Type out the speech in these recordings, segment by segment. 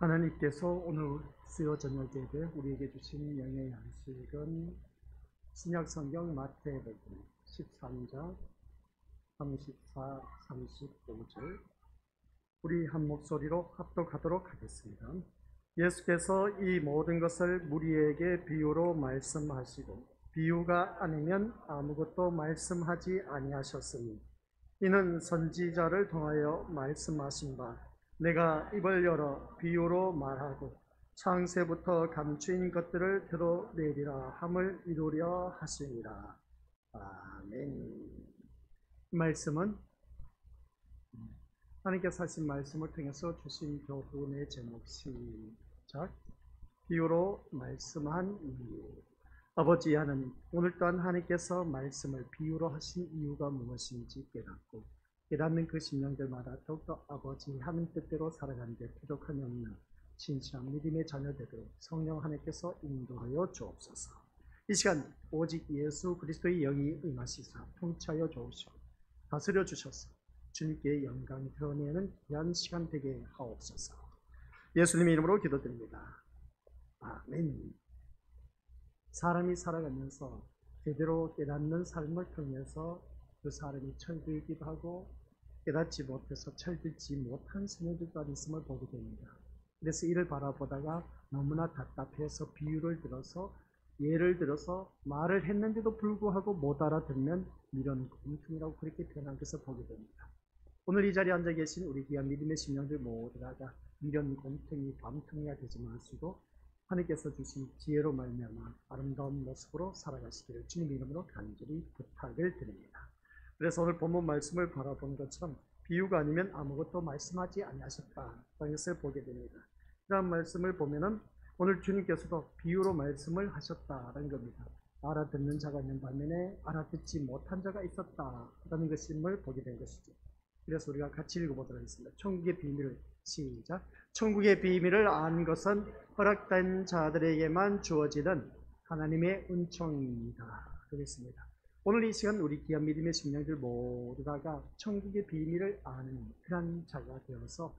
하나님께서 오늘 수요 저녁 예배 우리에게 주신 영의 양식은 신약성경 마태복음 13장 34, 35절 우리 한 목소리로 합독하도록 하겠습니다. 예수께서 이 모든 것을 무리에게 비유로 말씀하시고 비유가 아니면 아무것도 말씀하지 아니하셨으니 이는 선지자를 통하여 말씀하신 바 내가 입을 열어 비유로 말하고 창세부터 감추인 것들을 드러내리라 함을 이루려 하시니라. 아멘. 이 말씀은 하나님께서 하신 말씀을 통해서 주신 교훈의 제목 시작 비유로 말씀한 이유. 아버지 하나님, 오늘 또한 하나님께서 말씀을 비유로 하신 이유가 무엇인지 깨닫고 깨닫는 그 심령들마다 더욱더 아버지 하나님 뜻대로 살아가는 데 부족함이 없는 진실한 믿음의 자녀 되도록 성령 하나님께서 인도하여 주옵소서. 이 시간 오직 예수 그리스도의 영이 임하시사 통치하여 주옵시고 다스려 주셔서 주님께 영광 드러내는 귀한 시간 되게 하옵소서. 예수님의 이름으로 기도드립니다. 아멘. 사람이 살아가면서 제대로 깨닫는 삶을 통해서 그 사람이 철들기도 하고 깨닫지 못해서 철들지 못한 생애들도 있음을 보게 됩니다. 그래서 이를 바라보다가 너무나 답답해서 비유를 들어서 예를 들어서 말을 했는데도 불구하고 못 알아듣는 미련 곰퉁이라고 그렇게 표현한 것을 보게 됩니다. 오늘 이 자리에 앉아 계신 우리 귀한 믿음의 심령들 모두가 미련 곰퉁이 밤퉁이가 되지 마시고 하나님께서 주신 지혜로 말미암아 아름다운 모습으로 살아가시기를 주님 이름으로 간절히 부탁을 드립니다. 그래서 오늘 본문 말씀을 바라본 것처럼 비유가 아니면 아무것도 말씀하지 아니하셨다는 것을 보게 됩니다. 그런 말씀을 보면은 오늘 주님께서도 비유로 말씀을 하셨다는 겁니다. 알아듣는 자가 있는 반면에 알아듣지 못한 자가 있었다라는 것임을 보게 된 것이죠. 그래서 우리가 같이 읽어보도록 하겠습니다. 천국의 비밀을 시작. 천국의 비밀을 아는 것은 허락된 자들에게만 주어지는 하나님의 은총입니다. 그렇습니다. 오늘 이 시간 우리 귀한 믿음의 심령들 모두가 천국의 비밀을 아는 그런 자가 되어서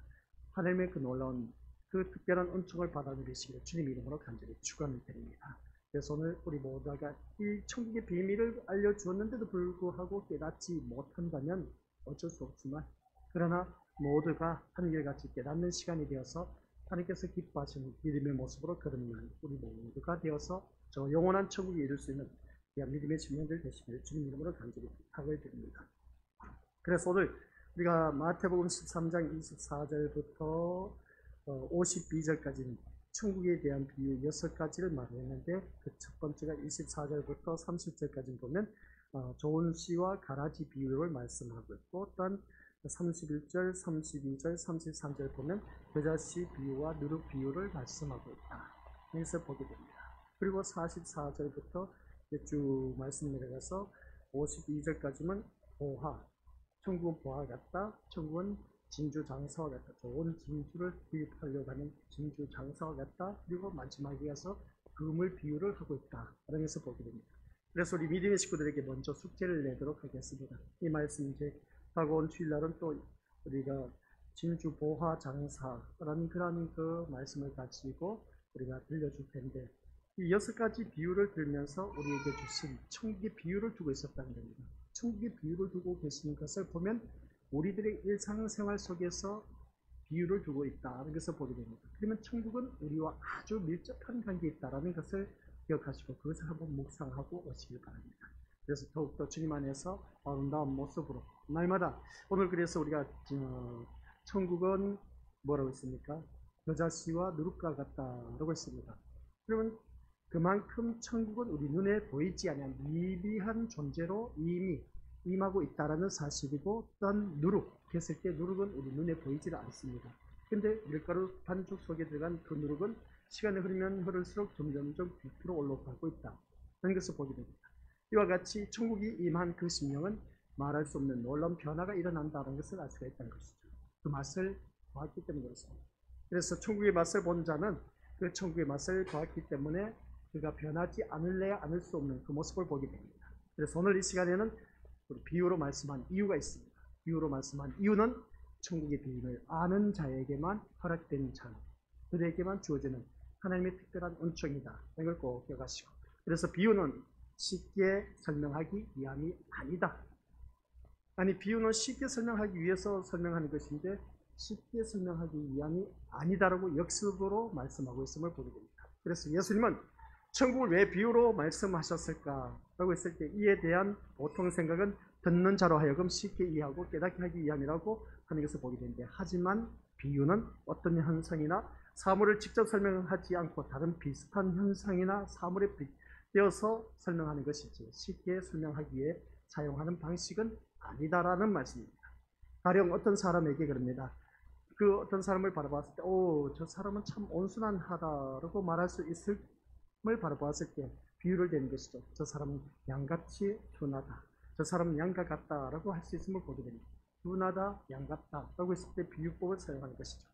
하나님의 그 놀라운 그 특별한 은총을 받아 누리시기를 주님 이름으로 간절히 축원을 드립니다. 그래서 오늘 우리 모두가 이 천국의 비밀을 알려주었는데도 불구하고 깨닫지 못한다면 어쩔 수 없지만 그러나 모두가 한결같이 깨닫는 시간이 되어서 하나님께서 기뻐하시는 믿음의 모습으로 거듭나는 우리 모두가 되어서 저 영원한 천국에 이룰 수 있는 믿음의 심령들 되시기를 주님 이름으로 간절히 부탁을 드립니다. 그래서 오늘 우리가 마태복음 13장 24절부터 52절까지는 천국에 대한 비유 6가지를 말했는데 그 첫 번째가 24절부터 30절까지 보면 좋은 씨와 가라지 비유를 말씀하고 있고 또한 31절, 32절, 33절 보면 겨자씨 비유와 누룩 비유를 말씀하고 있다. 여기서 보게 됩니다. 그리고 44절부터 쭉 말씀 내려가서 52절까지는 보화, 천국은 보화 같다, 천국은 진주 장사와 같다, 좋은 진주를 구입하려고 하는 진주 장사와 같다, 그리고 마지막에 가서 금을 비유를 하고 있다. 그래서 보게 됩니다. 그래서 우리 믿음의 식구들에게 먼저 숙제를 내도록 하겠습니다. 이 말씀 이제 다가온 주일날은 또 우리가 진주 보화 장사라는 그런 그 말씀을 가지고 우리가 들려줄 텐데 이 6가지 비유를 들면서 우리에게 주신 천국의 비유를 두고 있었다는 겁니다. 천국의 비유를 두고 계시는 것을 보면 우리들의 일상생활 속에서 비유를 두고 있다는 것을 보게 됩니다. 그러면 천국은 우리와 아주 밀접한 관계에 있다는 것을 기억하시고 그것을 한번 묵상하고 오시길 바랍니다. 그래서 더욱더 주님 안에서 아름다운 모습으로 날마다 오늘 그래서 우리가 천국은 뭐라고 했습니까? 겨자씨와 누룩과 같다라고 했습니다. 그러면 그만큼 천국은 우리 눈에 보이지 않는 미비한 존재로 이미 임하고 있다라는 사실이고 또한 누룩 했을 때 누룩은 우리 눈에 보이지 않습니다. 근데 밀가루 반죽 속에 들어간 그 누룩은 시간이 흐르면 흐를수록 점점점 빛으로 올라가고 있다. 그런 것을 보게 됩니다. 이와 같이 천국이 임한 그 심령은 말할 수 없는 놀라운 변화가 일어난다는 것을 알 수가 있다는 것이죠. 그 맛을 보았기 때문에 그렇습니다. 그래서 천국의 맛을 본 자는 그 천국의 맛을 보았기 때문에 그가 변하지 않을래야 않을 수 없는 그 모습을 보게 됩니다. 그래서 오늘 이 시간에는 비유로 말씀한 이유가 있습니다. 비유로 말씀한 이유는 천국의 비밀을 아는 자에게만 허락된 자, 그들에게만 주어지는 하나님의 특별한 은총이다. 이걸 꼭 기억하시고, 그래서 비유는 쉽게 설명하기 위함이 아니다. 아니, 비유는 쉽게 설명하기 위해서 설명하는 것인데 쉽게 설명하기 위함이 아니다라고 역습으로 말씀하고 있음을 보게 됩니다. 그래서 예수님은 천국을 왜 비유로 말씀하셨을까라고 했을 때 이에 대한 보통 생각은 듣는 자로 하여금 쉽게 이해하고 깨닫게 하기 위함이라고 하는 것을 보게 되는데, 하지만 비유는 어떤 현상이나 사물을 직접 설명하지 않고 다른 비슷한 현상이나 사물에 빗대어서 설명하는 것이지 쉽게 설명하기 위해 사용하는 방식은 아니다라는 말씀입니다. 가령 어떤 사람에게 그럽니다. 그 어떤 사람을 바라봤을 때, 저 사람은 참 온순한 하다라고 말할 수 있음을 바라봤을 때 비유를 대는 것이죠. 저 사람은 양같이 둔하다. 저 사람은 양과 같다라고 할 수 있음을 보게 됩니다. 둔하다, 양 같다라고 했을 때 비유법을 사용하는 것이죠.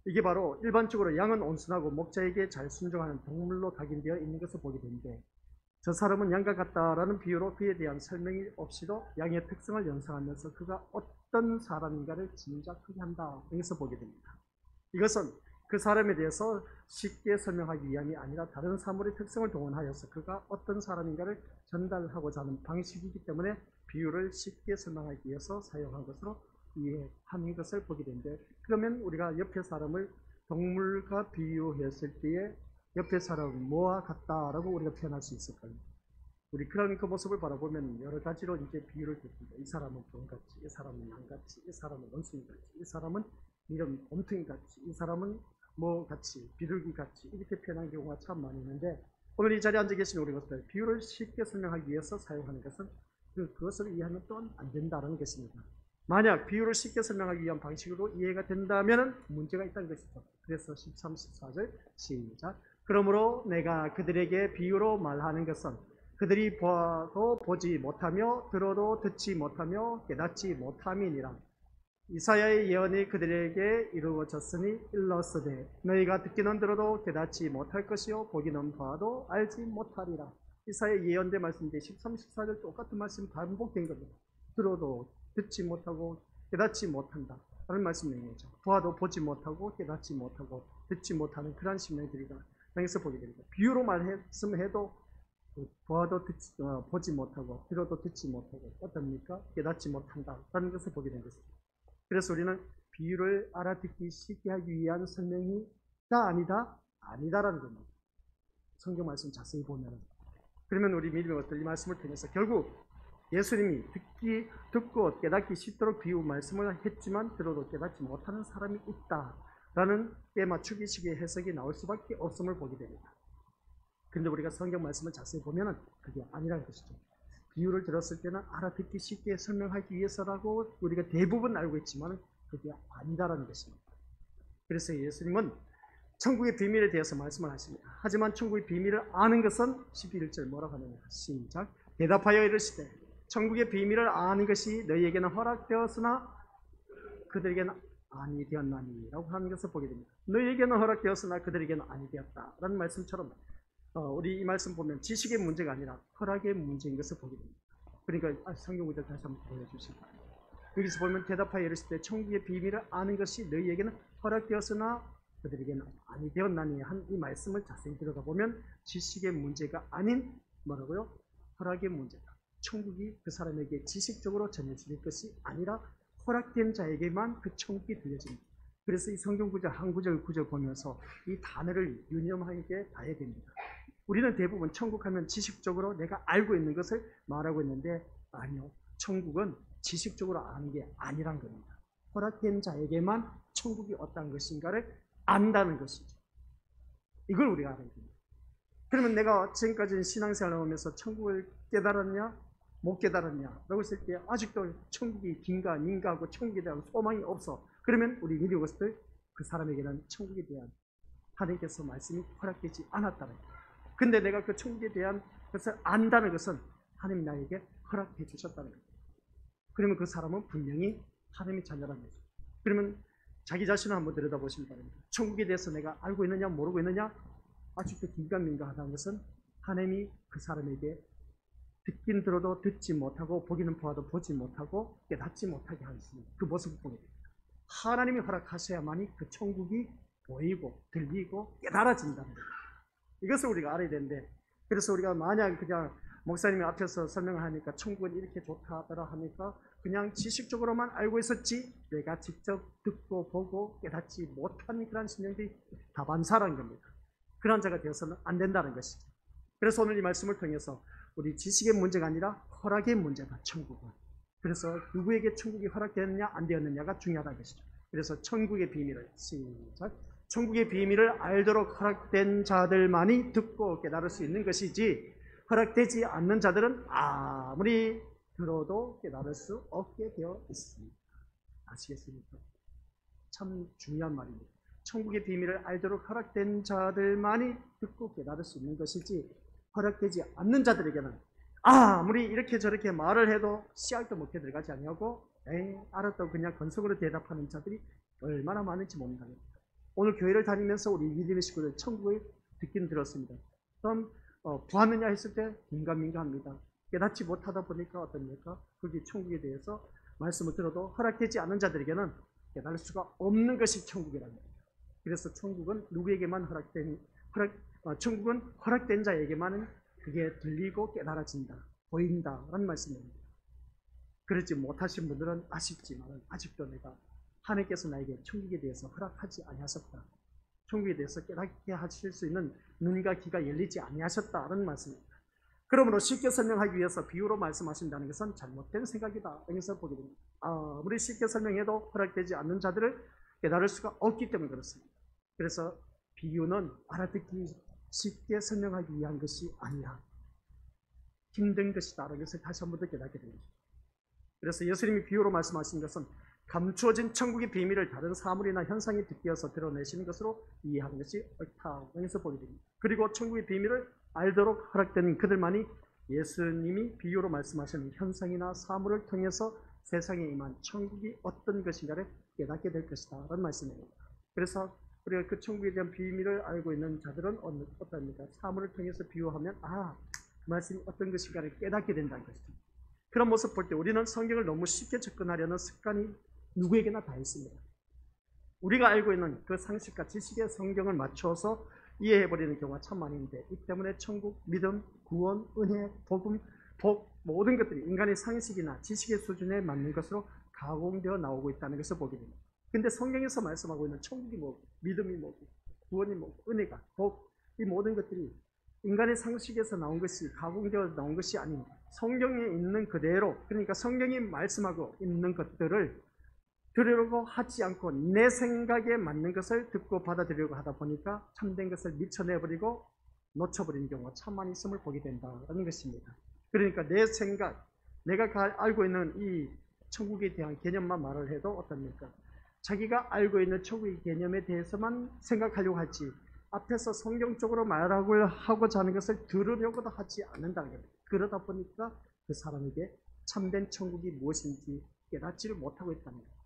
이게 바로 일반적으로 양은 온순하고 목자에게 잘 순종하는 동물로 각인되어 있는 것을 보게 되는데, 저 사람은 양과 같다라는 비유로 그에 대한 설명이 없이도 양의 특성을 연상하면서 그가 어떤 사람인가를 짐작하게 한다. 여기서 보게 됩니다. 이것은 그 사람에 대해서 쉽게 설명하기 위함이 아니라 다른 사물의 특성을 동원하여서 그가 어떤 사람인가를 전달하고자 하는 방식이기 때문에 비유를 쉽게 설명하기 위해서 사용한 것으로 이해하는 것을 보게 되는데, 그러면 우리가 옆에 사람을 동물과 비유했을 때에 옆에 사람은 뭐와 같다라고 우리가 표현할 수 있을까요? 우리 그런 그 모습을 바라보면 여러 가지로 이제 비유를 드립니다. 이 사람은 돈같이, 이 사람은 양같이, 이 사람은 원숭이같이, 이 사람은 이런 곰탱이같이, 이 사람은 뭐 같이, 비둘기같이 이렇게 표현하는 경우가 참 많이 있는데, 오늘 이 자리에 앉아 계신 우리 것들 비유를 쉽게 설명하기 위해서 사용하는 것은 그것을 이해하면 또한 안 된다는 것입니다. 만약 비유를 쉽게 설명하기 위한 방식으로 이해가 된다면 문제가 있다는 것이죠. 그래서 13, 14절 시작. 그러므로 내가 그들에게 비유로 말하는 것은 그들이 보아도 보지 못하며 들어도 듣지 못하며 깨닫지 못함이니라. 이사야의 예언이 그들에게 이루어졌으니 일렀으되 너희가 듣기는 들어도 깨닫지 못할 것이요 보기는 봐도 알지 못하리라. 이사야의 예언대 말씀인데 13, 14절 똑같은 말씀 반복된 겁니다. 들어도 듣지 못하고 깨닫지 못한다 라는 말씀인 거죠. 보아도 보지 못하고 깨닫지 못하고 듣지 못하는 그런 신명들이다. 여기서 보게 됩니다. 비유로 말씀해도 보아도 보지 못하고 들어도 듣지 못하고 어떻습니까? 깨닫지 못한다 라는 것을 보게 된 것입니다. 그래서 우리는 비유를 알아듣기 쉽게 하기 위한 설명이다 아니다라는 겁니다. 성경 말씀 자세히 보면, 그러면 우리 믿음의 것들 이 말씀을 통해서 결국 예수님이 듣고 깨닫기 쉽도록 비유 말씀을 했지만 들어도 깨닫지 못하는 사람이 있다라는 깨맞추기식의 해석이 나올 수밖에 없음을 보게 됩니다. 그런데 우리가 성경 말씀을 자세히 보면 그게 아니라는 것이죠. 비유를 들었을 때는 알아듣기 쉽게 설명하기 위해서라고 우리가 대부분 알고 있지만 그게 아니다라는 것입니다. 그래서 예수님은 천국의 비밀에 대해서 말씀을 하십니다. 하지만 천국의 비밀을 아는 것은 11절 뭐라고 하느냐. 시작. 대답하여 이르시되 천국의 비밀을 아는 것이 너희에게는 허락되었으나 그들에게는 아니 되었나니 라고 하는 것을 보게 됩니다. 너희에게는 허락되었으나 그들에게는 아니 되었다라는 말씀처럼 우리 이 말씀 보면 지식의 문제가 아니라 허락의 문제인 것을 보게 됩니다. 그러니까 성경 구절 다시 한번 보여주실까요? 여기서 보면 대답하여 이르시되 천국의 비밀을 아는 것이 너희에게는 허락되었으나 그들에게는 아니 되었나니 한 이 말씀을 자세히 들어가 보면 지식의 문제가 아닌 뭐라고요? 허락의 문제다. 천국이 그 사람에게 지식적으로 전해질 것이 아니라 허락된 자에게만 그 천국이 들려집니다. 그래서 이 성경 구절 한 구절 구절 보면서 이 단어를 유념하게 봐야 됩니다. 우리는 대부분 천국하면 지식적으로 내가 알고 있는 것을 말하고 있는데 아니요. 천국은 지식적으로 아는 게 아니란 겁니다. 허락된 자에게만 천국이 어떠한 것인가를 안다는 것이죠. 이걸 우리가 알아야 됩니다. 그러면 내가 지금까지 신앙생활을 하면서 천국을 깨달았냐? 못 깨달았냐? 라고 했을 때 아직도 천국이 긴가 민가 하고 천국에 대한 소망이 없어. 그러면 우리 믿음의 것들 그 사람에게는 천국에 대한 하나님께서 말씀이 허락되지 않았다는 거예요. 근데 내가 그 천국에 대한 것을 안다는 것은 하나님 나에게 허락해 주셨다는 거예요. 그러면 그 사람은 분명히 하나님의 자녀라는 거죠. 그러면 자기 자신을 한번 들여다보시면 바랍니다. 천국에 대해서 내가 알고 있느냐 모르고 있느냐? 아직도 긴가민가 하다는 것은 하나님이 그 사람에게 듣긴 들어도 듣지 못하고 보기는 보아도 보지 못하고 깨닫지 못하게 하는 그 모습을 보게 됩니다. 하나님이 허락하셔야만이 그 천국이 보이고 들리고 깨달아진다는 거예요. 이것을 우리가 알아야 되는데, 그래서 우리가 만약 그냥 목사님이 앞에서 설명하니까 천국은 이렇게 좋다 하더라 하니까 그냥 지식적으로만 알고 있었지 내가 직접 듣고 보고 깨닫지 못한 그런 심령들이 다반사라는 겁니다. 그런 자가 되어서는 안 된다는 것이죠. 그래서 오늘 이 말씀을 통해서 우리 지식의 문제가 아니라 허락의 문제다, 천국은. 그래서 누구에게 천국이 허락되었느냐 안 되었느냐가 중요하다는 것이죠. 그래서 천국의 비밀을, 시작, 천국의 비밀을 알도록 허락된 자들만이 듣고 깨달을 수 있는 것이지 허락되지 않는 자들은 아무리 들어도 깨달을 수 없게 되어 있습니다. 아시겠습니까? 참 중요한 말입니다. 천국의 비밀을 알도록 허락된 자들만이 듣고 깨달을 수 있는 것이지 허락되지 않는 자들에게는 아무리 이렇게 저렇게 말을 해도 씨알도 먹게 들어가지 아니하고 알았다고 그냥 건성으로 대답하는 자들이 얼마나 많은지 모른다는 겁니다. 오늘 교회를 다니면서 우리 믿음의 식구들 천국을 듣긴 들었습니다. 그럼 보았느냐 했을 때 민감합니다. 깨닫지 못하다 보니까 어떻습니까? 그게 천국에 대해서 말씀을 들어도 허락되지 않는 자들에게는 깨달을 수가 없는 것이 천국이라는 겁니다. 그래서 천국은 누구에게만 천국은 허락된 자에게만 그게 들리고 깨달아진다, 보인다라는 말씀입니다. 그렇지 못하신 분들은 아쉽지만 아직도 내가 하나님께서 나에게 천국에 대해서 허락하지 아니하셨다, 천국에 대해서 깨닫게 하실 수 있는 눈과 귀가 열리지 아니하셨다는 말씀입니다. 그러므로 쉽게 설명하기 위해서 비유로 말씀하신다는 것은 잘못된 생각이다, 여기서 보게 됩니다. 우리 쉽게 설명해도 허락되지 않는 자들을 깨달을 수가 없기 때문에 그렇습니다. 그래서 비유는 알아듣기 쉽게 설명하기 위한 것이 아니라 힘든 것이다 라는 것을 다시 한 번 더 깨닫게 됩니다. 그래서 예수님이 비유로 말씀하신 것은 감추어진 천국의 비밀을 다른 사물이나 현상이 빗대어서 드러내시는 것으로 이해하는 것이 옳다, 여기서 보게 됩니다. 그리고 천국의 비밀을 알도록 허락된 그들만이 예수님이 비유로 말씀하시는 현상이나 사물을 통해서 세상에 임한 천국이 어떤 것인가를 깨닫게 될 것이다 라는 말씀입니다. 그래서 우리가 그 천국에 대한 비밀을 알고 있는 자들은 어떻습니까? 사물을 통해서 비유하면 그 말씀이 어떤 것인가를 깨닫게 된다는 것이죠. 그런 모습 볼 때 우리는 성경을 너무 쉽게 접근하려는 습관이 누구에게나 다 있습니다. 우리가 알고 있는 그 상식과 지식의 성경을 맞춰서 이해해버리는 경우가 참 많이 있는데, 이 때문에 천국, 믿음, 구원, 은혜, 복음, 복 모든 것들이 인간의 상식이나 지식의 수준에 맞는 것으로 가공되어 나오고 있다는 것을 보게 됩니다. 근데 성경에서 말씀하고 있는 천국이 뭐고, 믿음이 뭐고, 구원이 뭐고, 은혜가, 복, 이 모든 것들이 인간의 상식에서 나온 것이 가공되어 나온 것이 아닌 성경에 있는 그대로, 그러니까 성경이 말씀하고 있는 것들을 들으려고 하지 않고 내 생각에 맞는 것을 듣고 받아들이려고 하다 보니까 참된 것을 미쳐내버리고 놓쳐버리는 경우가 참 많이 있음을 보게 된다는 것입니다. 그러니까 내 생각, 내가 알고 있는 이 천국에 대한 개념만 말을 해도 어떻습니까? 자기가 알고 있는 천국의 개념에 대해서만 생각하려고 하지 앞에서 성경적으로 말하고자 하는 것을 들으려고도 하지 않는다는 겁니다. 그러다 보니까 그 사람에게 참된 천국이 무엇인지 깨닫지를 못하고 있다는 겁니다.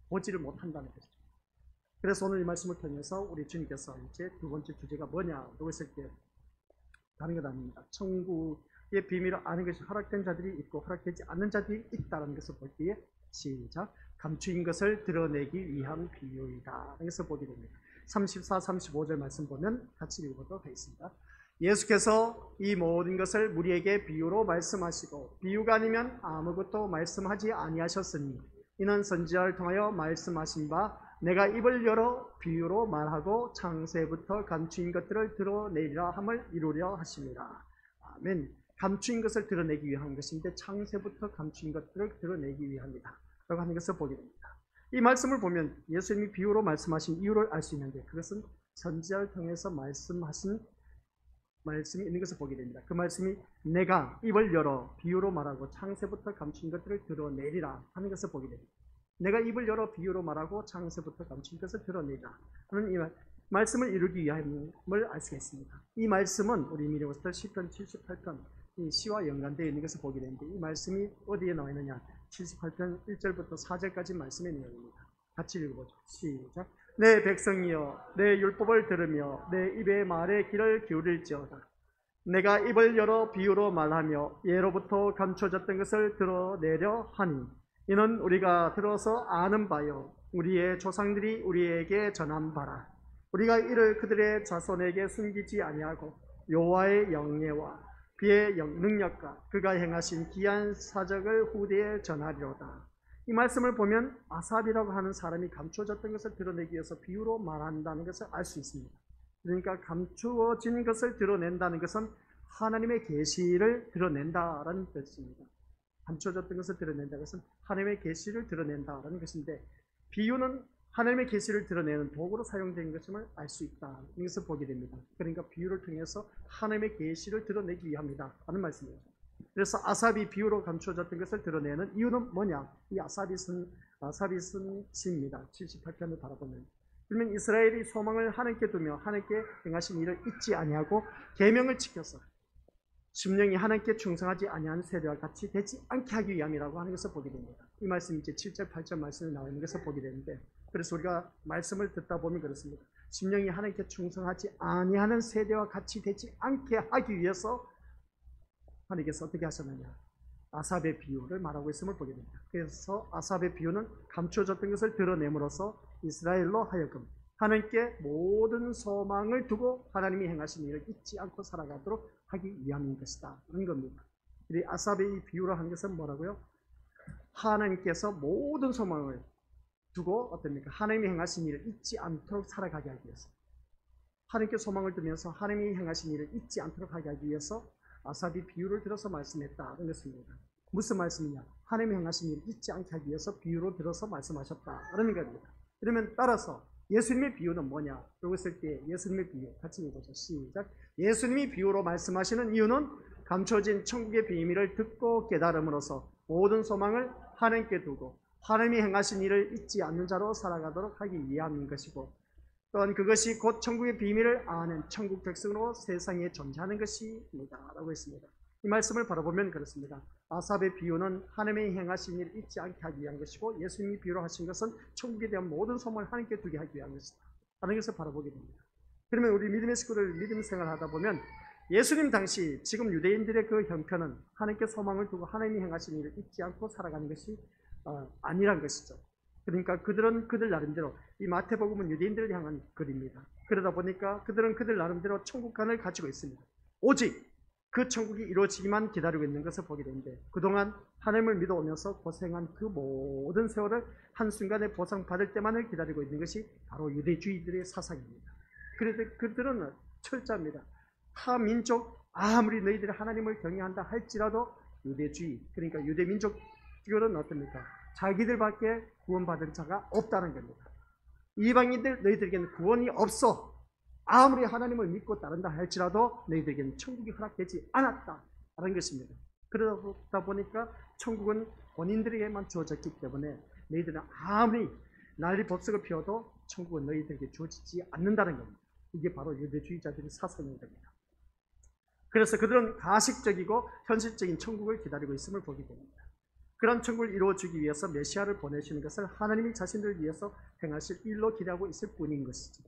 보지를 못한다는 것이죠. 그래서 오늘 이 말씀을 통해서 우리 주님께서 이제 두 번째 주제가 뭐냐고 했을 때 다른 것 아닙니다. 천국의 비밀을 아는 것이 허락된 자들이 있고 허락되지 않는 자들이 있다는 것을 볼 때에 시작, 감추인 것을 드러내기 위한 비유이다. 여기서 보게 됩니다. 34, 35절 말씀 보면 같이 읽어보도록 하겠습니다. 예수께서 이 모든 것을 무리에게 비유로 말씀하시고 비유가 아니면 아무것도 말씀하지 아니하셨으니 이는 선지자를 통하여 말씀하신 바 내가 입을 열어 비유로 말하고 창세부터 감추인 것들을 드러내리라 함을 이루려 하십니다. 아멘. 감추인 것을 드러내기 위한 것인데 창세부터 감추인 것들을 드러내기 위함이다 라고 하는 것을 보게 됩니다. 이 말씀을 보면 예수님이 비유로 말씀하신 이유를 알 수 있는데 그것은 선지자를 통해서 말씀하신 말씀이 있는 것을 보게 됩니다. 그 말씀이 내가 입을 열어 비유로 말하고 창세부터 감춘 것들을 드러내리라 하는 것을 보게 됩니다. 내가 입을 열어 비유로 말하고 창세부터 감춘 것을 드러내리라 하는 이 말씀을 이루기 위함을 알 수가 있습니다. 이 말씀은 우리 미래고스터 시편 78편 이 시와 연관되어 있는 것을 보게 되는데 이 말씀이 어디에 나와 있느냐? 78편 1절부터 4절까지 말씀의 내용입니다. 같이 읽어보죠. 시작. 내 백성이여 내 율법을 들으며 내 입의 말에 귀를 기울일지어다. 내가 입을 열어 비유로 말하며 예로부터 감춰졌던 것을 드러내려 하니 이는 우리가 들어서 아는 바요 우리의 조상들이 우리에게 전한 바라. 우리가 이를 그들의 자손에게 숨기지 아니하고 여호와의 영예와 그의 능력과 그가 행하신 기한 사적을 후대에 전하리로다. 이 말씀을 보면 아삽이라고 하는 사람이 감추어졌던 것을 드러내기 위해서 비유로 말한다는 것을 알 수 있습니다. 그러니까 감추어진 것을 드러낸다는 것은 하나님의 계시를 드러낸다라는 뜻입니다. 감추어졌던 것을 드러낸다는 것은 하나님의 계시를 드러낸다라는 것인데, 비유는 하나님의 계시를 드러내는 도구로 사용된 것임을 알 수 있다. 이것을 보게 됩니다. 그러니까 비유를 통해서 하나님의 계시를 드러내기 위함이다 하는 말씀이죠. 그래서 아삽이 비유로 감추어졌던 것을 드러내는 이유는 뭐냐? 이 아삽이 쓴 시입니다. 78편을 바라보면. 그러면 이스라엘이 소망을 하나님께 두며 하나님께 행하신 일을 잊지 아니하고 계명을 지켜서 심령이 하나님께 충성하지 아니하는 세대와 같이 되지 않게 하기 위함이라고 하는 것을 보게 됩니다. 이 말씀이 이제 7절, 8절 말씀에 나와 있는 것을 보게 되는데, 그래서 우리가 말씀을 듣다 보면 그렇습니다. 심령이 하나님께 충성하지 아니하는 세대와 같이 되지 않게 하기 위해서 하나님께서 어떻게 하셨느냐? 아삽의 비유를 말하고 있음을 보게 됩니다. 그래서 아삽의 비유는 감추어졌던 것을 드러냄으로써 이스라엘로 하여금 하나님께 모든 소망을 두고 하나님이 행하신 일을 잊지 않고 살아가도록 하기 위함인 것이다 하는 겁니다. 이 아삽의 이 비유를 한 것은 뭐라고요? 하나님께서 모든 소망을 두고 어떻습니까? 하나님이 행하신 일을 잊지 않도록 살아가게 하기 위해서, 하나님께 소망을 두면서 하나님이 행하신 일을 잊지 않도록 하게 하기 위해서 아삽이 비유를 들어서 말씀했다는 것입니다. 무슨 말씀이냐? 하나님이 행하신 일을 잊지 않게 하기 위해서 비유로 들어서 말씀하셨다는 겁니다. 그러면 따라서 예수님의 비유는 뭐냐? 그러고 있을 때 예수님의 비유 같이 읽어보죠. 시작. 예수님이 비유로 말씀하시는 이유는 감춰진 천국의 비밀을 듣고 깨달음으로써 모든 소망을 하나님께 두고 하나님이 행하신 일을 잊지 않는 자로 살아가도록 하기 위함인 것이고, 또한 그것이 곧 천국의 비밀을 아는 천국 백성으로 세상에 존재하는 것입니다 라고 했습니다. 이 말씀을 바라보면 그렇습니다. 아삽의 비유는 하나님의 행하신 일을 잊지 않게 하기 위한 것이고, 예수님이 비유로 하신 것은 천국에 대한 모든 소망을 하나님께 두게 하기 위한 것이다 하는 것을 바라보게 됩니다. 그러면 우리 믿음의 식구들 믿음 생활하다 보면 예수님 당시 지금 유대인들의 그 형편은 하나님께 소망을 두고 하나님이 행하신 일을 잊지 않고 살아가는 것이 아니란 것이죠. 그러니까 그들은 그들 나름대로, 이 마태복음은 유대인들을 향한 글입니다. 그러다 보니까 그들은 그들 나름대로 천국관을 가지고 있습니다. 오직 그 천국이 이루어지기만 기다리고 있는 것을 보게 되는데, 그동안 하나님을 믿어오면서 고생한 그 모든 세월을 한순간에 보상받을 때만을 기다리고 있는 것이 바로 유대주의들의 사상입니다. 그런데 그들은 철저합니다. 타 민족 아무리 너희들이 하나님을 경외한다 할지라도 유대주의, 그러니까 유대민족들은 어떻습니까? 자기들밖에 구원받은 자가 없다는 겁니다. 이방인들 너희들에게는 구원이 없어. 아무리 하나님을 믿고 따른다 할지라도 너희들에게는 천국이 허락되지 않았다라는 것입니다. 그러다 보니까 천국은 본인들에게만 주어졌기 때문에 너희들은 아무리 난리 법석을 피워도 천국은 너희들에게 주어지지 않는다는 겁니다. 이게 바로 유대주의자들의 사상인 겁니다. 그래서 그들은 가식적이고 현실적인 천국을 기다리고 있음을 보게 됩니다. 그런 천국을 이루어주기 위해서 메시아를 보내시는 것을 하나님이 자신들을 위해서 행하실 일로 기대하고 있을 뿐인 것이죠.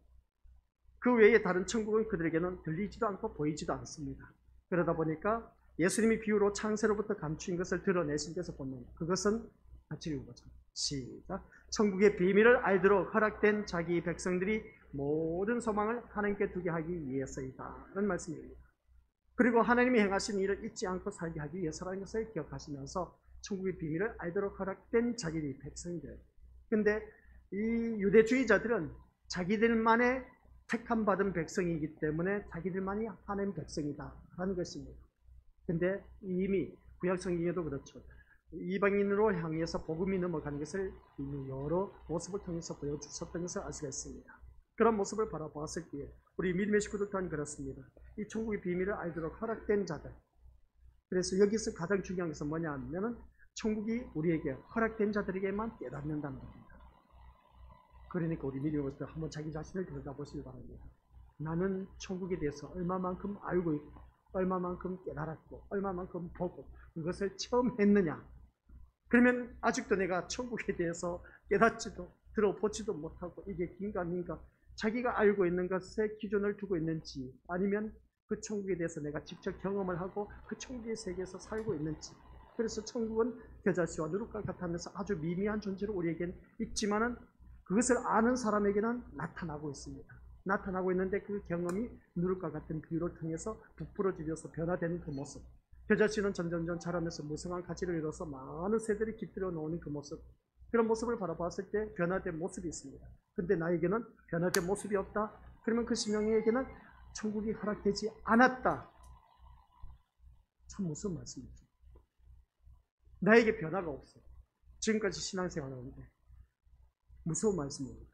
그 외에 다른 천국은 그들에게는 들리지도 않고 보이지도 않습니다. 그러다 보니까 예수님이 비유로 창세로부터 감추인 것을 드러내신 데서 보면 그것은 같이 읽어보죠. 시작. 천국의 비밀을 알도록 허락된 자기 백성들이 모든 소망을 하나님께 두게 하기 위해서이다 라는 말씀입니다. 그리고 하나님이 행하신 일을 잊지 않고 살게 하기 위해서라는 것을 기억하시면서 천국의 비밀을 알도록 허락된 자기 백성들. 근데 이 유대주의자들은 자기들만의 택함 받은 백성이기 때문에 자기들만이 하나님 백성이다 라는 것입니다. 근데 이미 구약성경에도 그렇죠. 이방인으로 향해서 복음이 넘어가는 것을 이미 여러 모습을 통해서 보여주셨던 것을 알 수가 있습니다. 그런 모습을 바라보았을 때에 우리 믿음의 식구들 또한 그렇습니다. 이 천국의 비밀을 알도록 허락된 자들. 그래서 여기서 가장 중요한 것은 뭐냐 하면은 천국이 우리에게 허락된 자들에게만 깨닫는다는 겁니다. 그러니까 우리 믿음의 식구들 한번 자기 자신을 들여다보시기 바랍니다. 나는 천국에 대해서 얼마만큼 알고 있고 얼마만큼 깨달았고 얼마만큼 보고 그것을 처음 했느냐. 그러면 아직도 내가 천국에 대해서 깨닫지도 들어보지도 못하고 이게 긴가 민가 자기가 알고 있는 것에 기준을 두고 있는지, 아니면 그 천국에 대해서 내가 직접 경험을 하고 그 천국의 세계에서 살고 있는지. 그래서 천국은 겨자씨와 누룩과 같으면서 아주 미미한 존재로 우리에게는 있지만은 그것을 아는 사람에게는 나타나고 있습니다. 나타나고 있는데 그 경험이 누룩과 같은 비유를 통해서 부풀어지면서 변화되는 그 모습. 저 자신은 점점점 자라면서 무성한 가치를 이뤄서 많은 세대를 깃들여 놓는 그 모습. 그런 모습을 바라봤을 때 변화된 모습이 있습니다. 근데 나에게는 변화된 모습이 없다. 그러면 그 심령에게는 천국이 허락되지 않았다. 참 무슨 말씀이죠. 나에게 변화가 없어. 지금까지 신앙생활을 하는데 무서운 말씀입니다.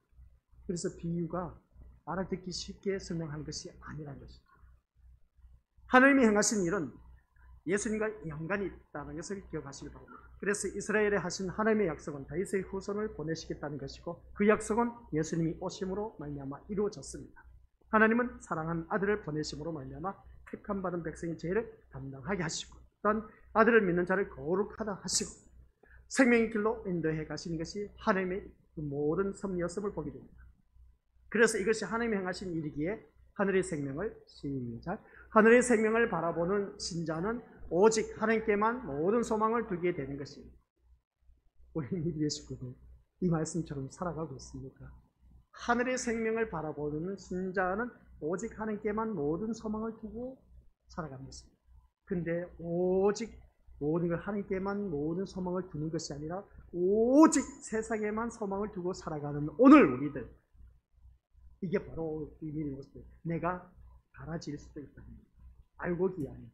그래서 비유가 알아듣기 쉽게 설명한 것이 아니라는 것입니다. 하나님이 행하신 일은 예수님과 연관이 있다는 것을 기억하시기 바랍니다. 그래서 이스라엘에 하신 하나님의 약속은 다윗의 후손을 보내시겠다는 것이고 그 약속은 예수님이 오심으로 말미암아 이루어졌습니다. 하나님은 사랑한 아들을 보내심으로 말미암아 택함 받은 백성의 죄를 담당하게 하시고 또한 아들을 믿는 자를 거룩하다 하시고 생명의 길로 인도해 가시는 것이 하나님의 모든 섭리였음을 보게 됩니다. 그래서 이것이 하나님이 행하신 일이기에 하늘의 생명을 하늘의 생명을 바라보는 신자는 오직 하나님께만 모든 소망을 두게 되는 것입니다. 우리 믿음의 식구들 이 말씀처럼 살아가고 있습니까? 하늘의 생명을 바라보는 신자는 오직 하나님께만 모든 소망을 두고 살아가는 것입니다. 근데 오직 모든 걸 하나님께만 모든 소망을 두는 것이 아니라 오직 세상에만 소망을 두고 살아가는 오늘 우리들, 이게 바로 의미의 모습이에요. 내가 갈아질 수도 있다는 거예요. 알고 기하니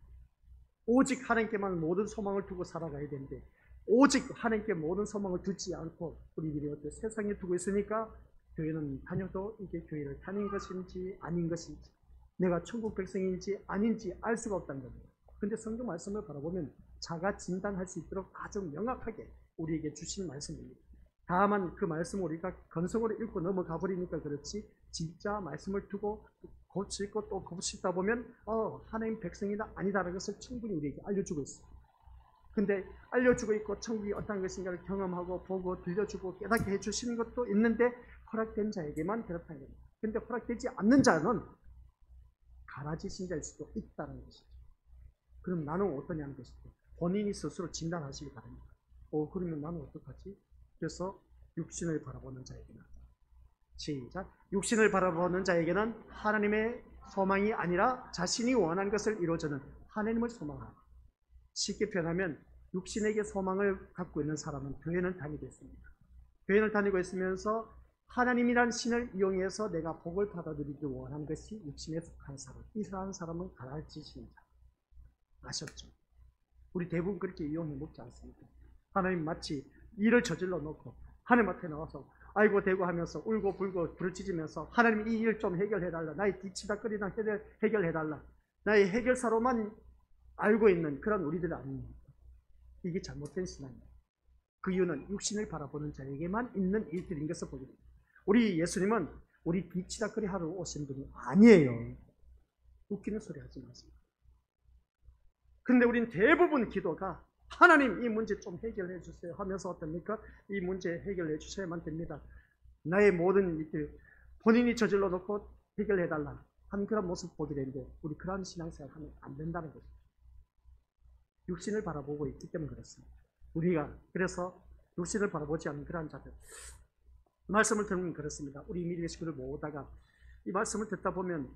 오직 하나님께만 모든 소망을 두고 살아가야 되는데 오직 하나님께 모든 소망을 두지 않고 우리들이 어떤 세상에 두고 있으니까 교회는 다녀도 이게 교회를 다닌 것인지 아닌 것인지 내가 천국 백성인지 아닌지 알 수가 없다는 겁니다. 근데 성경 말씀을 바라보면 자가 진단할 수 있도록 아주 명확하게 우리에게 주신 말씀입니다. 다만 그 말씀을 우리가 건성으로 읽고 넘어가 버리니까 그렇지 진짜 말씀을 두고 고치고 또 고치다 보면 하나님 백성이다 아니다라는 것을 충분히 우리에게 알려주고 있어요. 근데 알려주고 있고 천국이 어떤 것인가를 경험하고 보고 들려주고 깨닫게 해주시는 것도 있는데 허락된 자에게만 그렇다는 겁니다. 근데 허락되지 않는 자는 가라지신 자일 수도 있다는 것이죠. 그럼 나는 어떠냐는 것이죠. 본인이 스스로 진단하시기 바랍니다. 그러면 나는 어떡하지? 그래서 육신을 바라보는 자에게는 시작. 육신을 바라보는 자에게는 하나님의 소망이 아니라 자신이 원하는 것을 이루어주는 하나님을 소망하라. 쉽게 표현하면 육신에게 소망을 갖고 있는 사람은 교회는 다니고 있습니다. 교회를 다니고 있으면서 하나님이란 신을 이용해서 내가 복을 받아들이기 원하는 것이 육신에 속한 사람. 이러한 사람은 가라지신 자. 아셨죠? 우리 대부분 그렇게 이용해 먹지 않습니까? 하나님 마치 일을 저질러 놓고 하나님 앞에 나와서 아이고 대고 하면서 울고 불고 부르짖으면서 하나님 이 일 좀 해결해달라. 나의 뒤치다거리나 해결해달라. 나의 해결사로만 알고 있는 그런 우리들 아닙니까? 이게 잘못된 신앙입니다. 그 이유는 육신을 바라보는 자에게만 있는 일들인 것을 보게 됩니다. 우리 예수님은 우리 뒤치다거리 하러 오신 분이 아니에요. 웃기는 소리 하지 마세요. 근데 우린 대부분 기도가 하나님 이 문제 좀 해결해 주세요 하면서 어떻습니까? 이 문제 해결해 주셔야만 됩니다. 나의 모든 일들 본인이 저질러 놓고 해결해 달라 한 그런 모습 보게 되는데 우리 그런 신앙생활 하면 안 된다는 거죠. 육신을 바라보고 있기 때문에 그렇습니다. 우리가 그래서 육신을 바라보지 않는 그러한 자들 말씀을 들으면 그렇습니다. 우리 믿음의 식구들 모으다가 이 말씀을 듣다 보면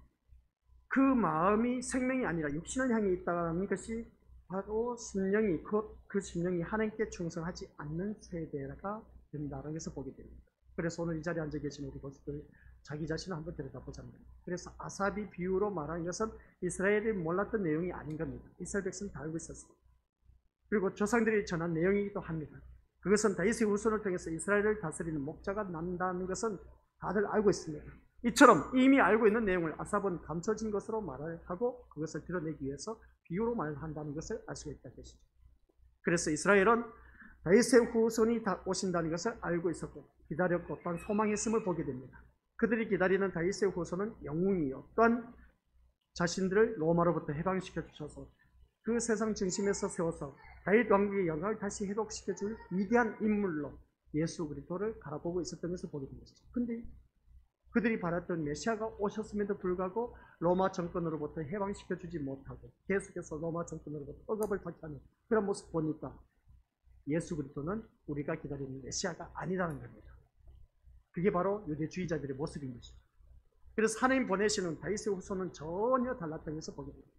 그 마음이 생명이 아니라 육신을 향해 있다는 것이 바로 심령이 그 심령이 하나님께 충성하지 않는 세대가 된다는 것을 보게 됩니다. 그래서 오늘 이 자리에 앉아 계신 우리 모습들 자기 자신을 한번 들여다보자는 겁니다. 그래서 아삽이 비유로 말하는 것은 이스라엘이 몰랐던 내용이 아닌 겁니다. 이스라엘 백성이 다 알고 있었습니다. 그리고 조상들이 전한 내용이기도 합니다. 그것은 다윗의 후손을 통해서 이스라엘을 다스리는 목자가 난다는 것은 다들 알고 있습니다. 이처럼 이미 알고 있는 내용을 아삽은 감춰진 것으로 말을 하고 그것을 드러내기 위해서 비유로 말한다는 것을 알 수가 있다는 것이죠. 그래서 이스라엘은 다윗의 후손이 오신다는 것을 알고 있었고 기다렸고 또한 소망했음을 보게 됩니다. 그들이 기다리는 다윗의 후손은 영웅이요 또한 자신들을 로마로부터 해방시켜 주셔서 그 세상 중심에서 세워서 다윗 왕국의 영광을 다시 회복시켜 줄 위대한 인물로 예수 그리스도를 바라보고 있었던 것을 보게 된 것이죠. 근데 그들이 바랐던 메시아가 오셨음에도 불구하고 로마 정권으로부터 해방시켜 주지 못하고 계속해서 로마 정권으로부터 억압을 받게 하는 그런 모습 보니까 예수 그리스도는 우리가 기다리는 메시아가 아니라는 겁니다. 그게 바로 유대주의자들의 모습인 것이죠. 그래서 하나님 보내시는 다윗의 후손은 전혀 달랐던 것을 보게 됩니다.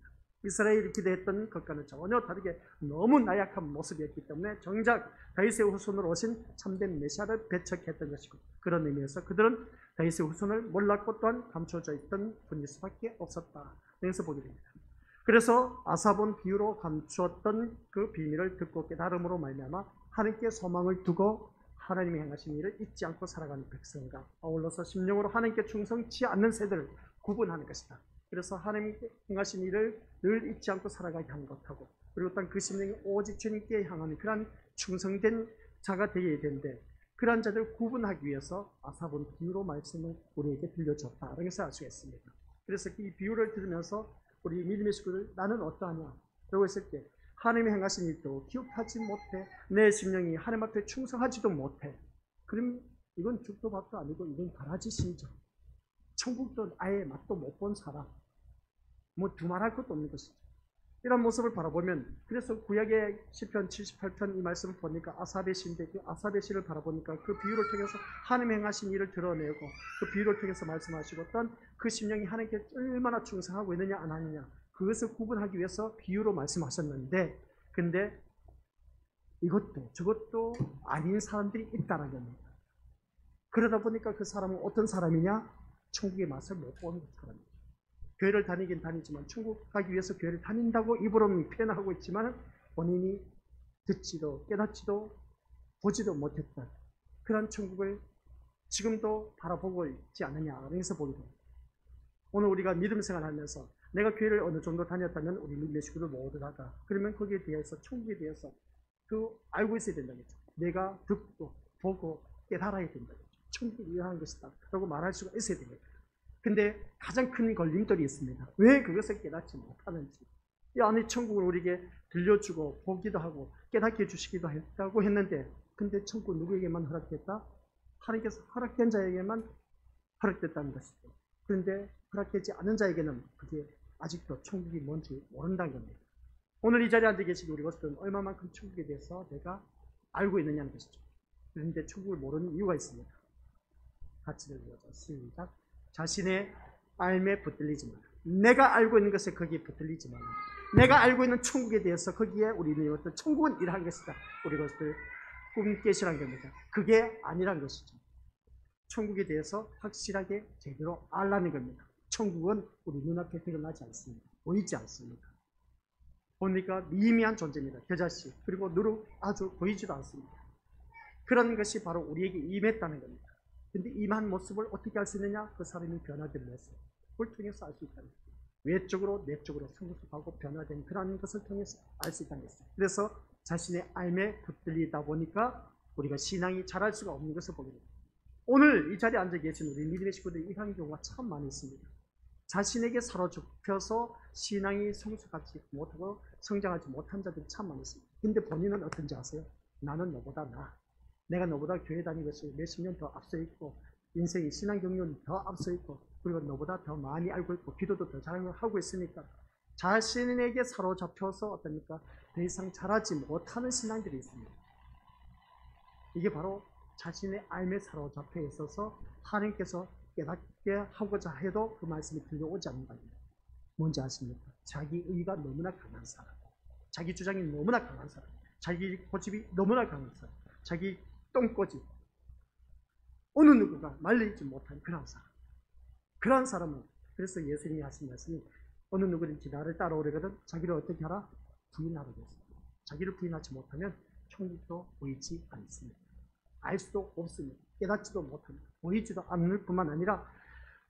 이스라엘이 기대했던 것과는 전혀 다르게 너무 나약한 모습이었기 때문에 정작 다윗의 후손으로 오신 참된 메시아를 배척했던 것이고, 그런 의미에서 그들은 다윗의 후손을 몰랐고 또한 감춰져 있던 분일 수밖에 없었다. 여기서 보게 됩니다. 그래서 아삽은 비유로 감추었던 그 비밀을 듣고 깨달음으로 말미암아 하나님께 소망을 두고 하나님이 행하신 일을 잊지 않고 살아가는 백성과 아울러서 심령으로 하나님께 충성치 않는 세대를 구분하는 것이다. 그래서 하나님께 행하신 일을 늘 잊지 않고 살아가게 하는 것하고, 그리고 또한 그 심령이 오직 주님께 향하는 그러한 충성된 자가 되어야 되는데, 그러한 자들을 구분하기 위해서 아삽은 비유로 말씀을 우리에게 들려줬다라는 것을 알 수가 있습니다. 그래서 이 비유를 들으면서 우리 믿음의 식구들, 나는 어떠하냐? 라고 했을 때 하나님이 행하신 일도 기억하지 못해, 내 심령이 하나님 앞에 충성하지도 못해. 그럼 이건 죽도 밥도 아니고 이건 가라지신죠. 천국도 아예 맛도 못 본 사람, 뭐 두말할 것도 없는 것이죠. 이런 모습을 바라보면, 그래서 구약의 시편 78편 이 말씀을 보니까 아삽의 시인데, 그 아삽의 시를 바라보니까 그 비유를 통해서 하나님 행하신 일을 드러내고 그 비유를 통해서 말씀하시고, 또한 그 심령이 하나님께 얼마나 충성하고 있느냐 안 하느냐 그것을 구분하기 위해서 비유로 말씀하셨는데, 근데 이것도 저것도 아닌 사람들이 있다는 겁니다. 그러다 보니까 그 사람은 어떤 사람이냐? 천국의 맛을 못 보는 사람이죠. 교회를 다니긴 다니지만, 천국 가기 위해서 교회를 다닌다고 입으로는 표현하고 있지만 본인이 듣지도 깨닫지도 보지도 못했던 그런 천국을 지금도 바라보고 있지 않느냐, 그래서 보게 됩니다. 오늘 우리가 믿음 생활하면서 내가 교회를 어느 정도 다녔다면 우리 믿음의 식구들 모두 다가, 그러면 거기에 대해서 천국에 대해서 알고 있어야 된다는 거죠. 내가 듣고 보고 깨달아야 된다는 거죠. 천국이 이러한 것이다 라고 말할 수가 있어야 됩니다. 근데 가장 큰 걸림돌이 있습니다. 왜 그것을 깨닫지 못하는지. 이 안에 천국을 우리에게 들려주고 보기도 하고 깨닫게 해주시기도 했다고 했는데, 근데 천국 누구에게만 허락됐다? 하나님께서 허락된 자에게만 허락됐다는 것이죠. 그런데 허락되지 않은 자에게는 그게 아직도 천국이 뭔지 모른다는 겁니다. 오늘 이 자리에 앉아 계신 우리 것들은 얼마만큼 천국에 대해서 내가 알고 있느냐는 것이죠. 그런데 천국을 모르는 이유가 있습니다. 같이 들려줘. 시작. 자신의 알매 붙들리지 마라. 내가 알고 있는 것에 거기에 붙들리지 마라. 내가 알고 있는 천국에 대해서 거기에 우리는 이것들 천국은 이러한 것이다. 우리 것들 꿈깨시란 겁니다. 그게 아니란 것이죠. 천국에 대해서 확실하게 제대로 알라는 겁니다. 천국은 우리 눈앞에 드러나지 않습니다. 보이지 않습니다. 보니까 미미한 존재입니다. 겨자씨. 그리고 누룩 아주 보이지도 않습니다. 그런 것이 바로 우리에게 임했다는 겁니다. 근데 임한 모습을 어떻게 알 수 있느냐? 그 사람이 변화된 모습. 그걸 통해서 알 수 있다는 거예요. 외적으로 내적으로 성숙하고 변화된 그런 것을 통해서 알 수 있다는 것이죠. 그래서 자신의 알매 붙들리다 보니까 우리가 신앙이 자랄 수가 없는 것을 보게 됩니다. 오늘 이 자리에 앉아 계신 우리 믿음의 식구들이 이런 경우가 참 많이 있습니다. 자신에게 사로잡혀서 신앙이 성숙하지 못하고 성장하지 못한 자들이 참 많이 있습니다. 근데 본인은 어떤지 아세요? 나는 너보다 나아. 내가 너보다 교회 다니고 몇십 년 더 앞서 있고 인생의 신앙 경륜 더 앞서 있고 그리고 너보다 더 많이 알고 있고 기도도 더 잘하고 있으니까 자신에게 사로잡혀서 어떠니까 더 이상 자라지 못하는 신앙들이 있습니다. 이게 바로 자신의 알매 사로잡혀 있어서 하나님께서 깨닫게 하고자 해도 그 말씀이 들려오지 않는다. 뭔지 아십니까? 자기 의가 너무나 강한 사람, 자기 주장이 너무나 강한 사람, 자기 고집이 너무나 강한 사람, 자기 똥꼬집, 어느 누구가 말리지 못한 그런 사람. 그런 사람은, 그래서 예수님이 하신 말씀이 어느 누구든지 나를 따라오려거든 자기를 어떻게 하라? 부인하라 그랬습니다. 자기를 부인하지 못하면 천국도 보이지 않습니다. 알 수도 없습니다. 깨닫지도 못합니다. 보이지도 않을 뿐만 아니라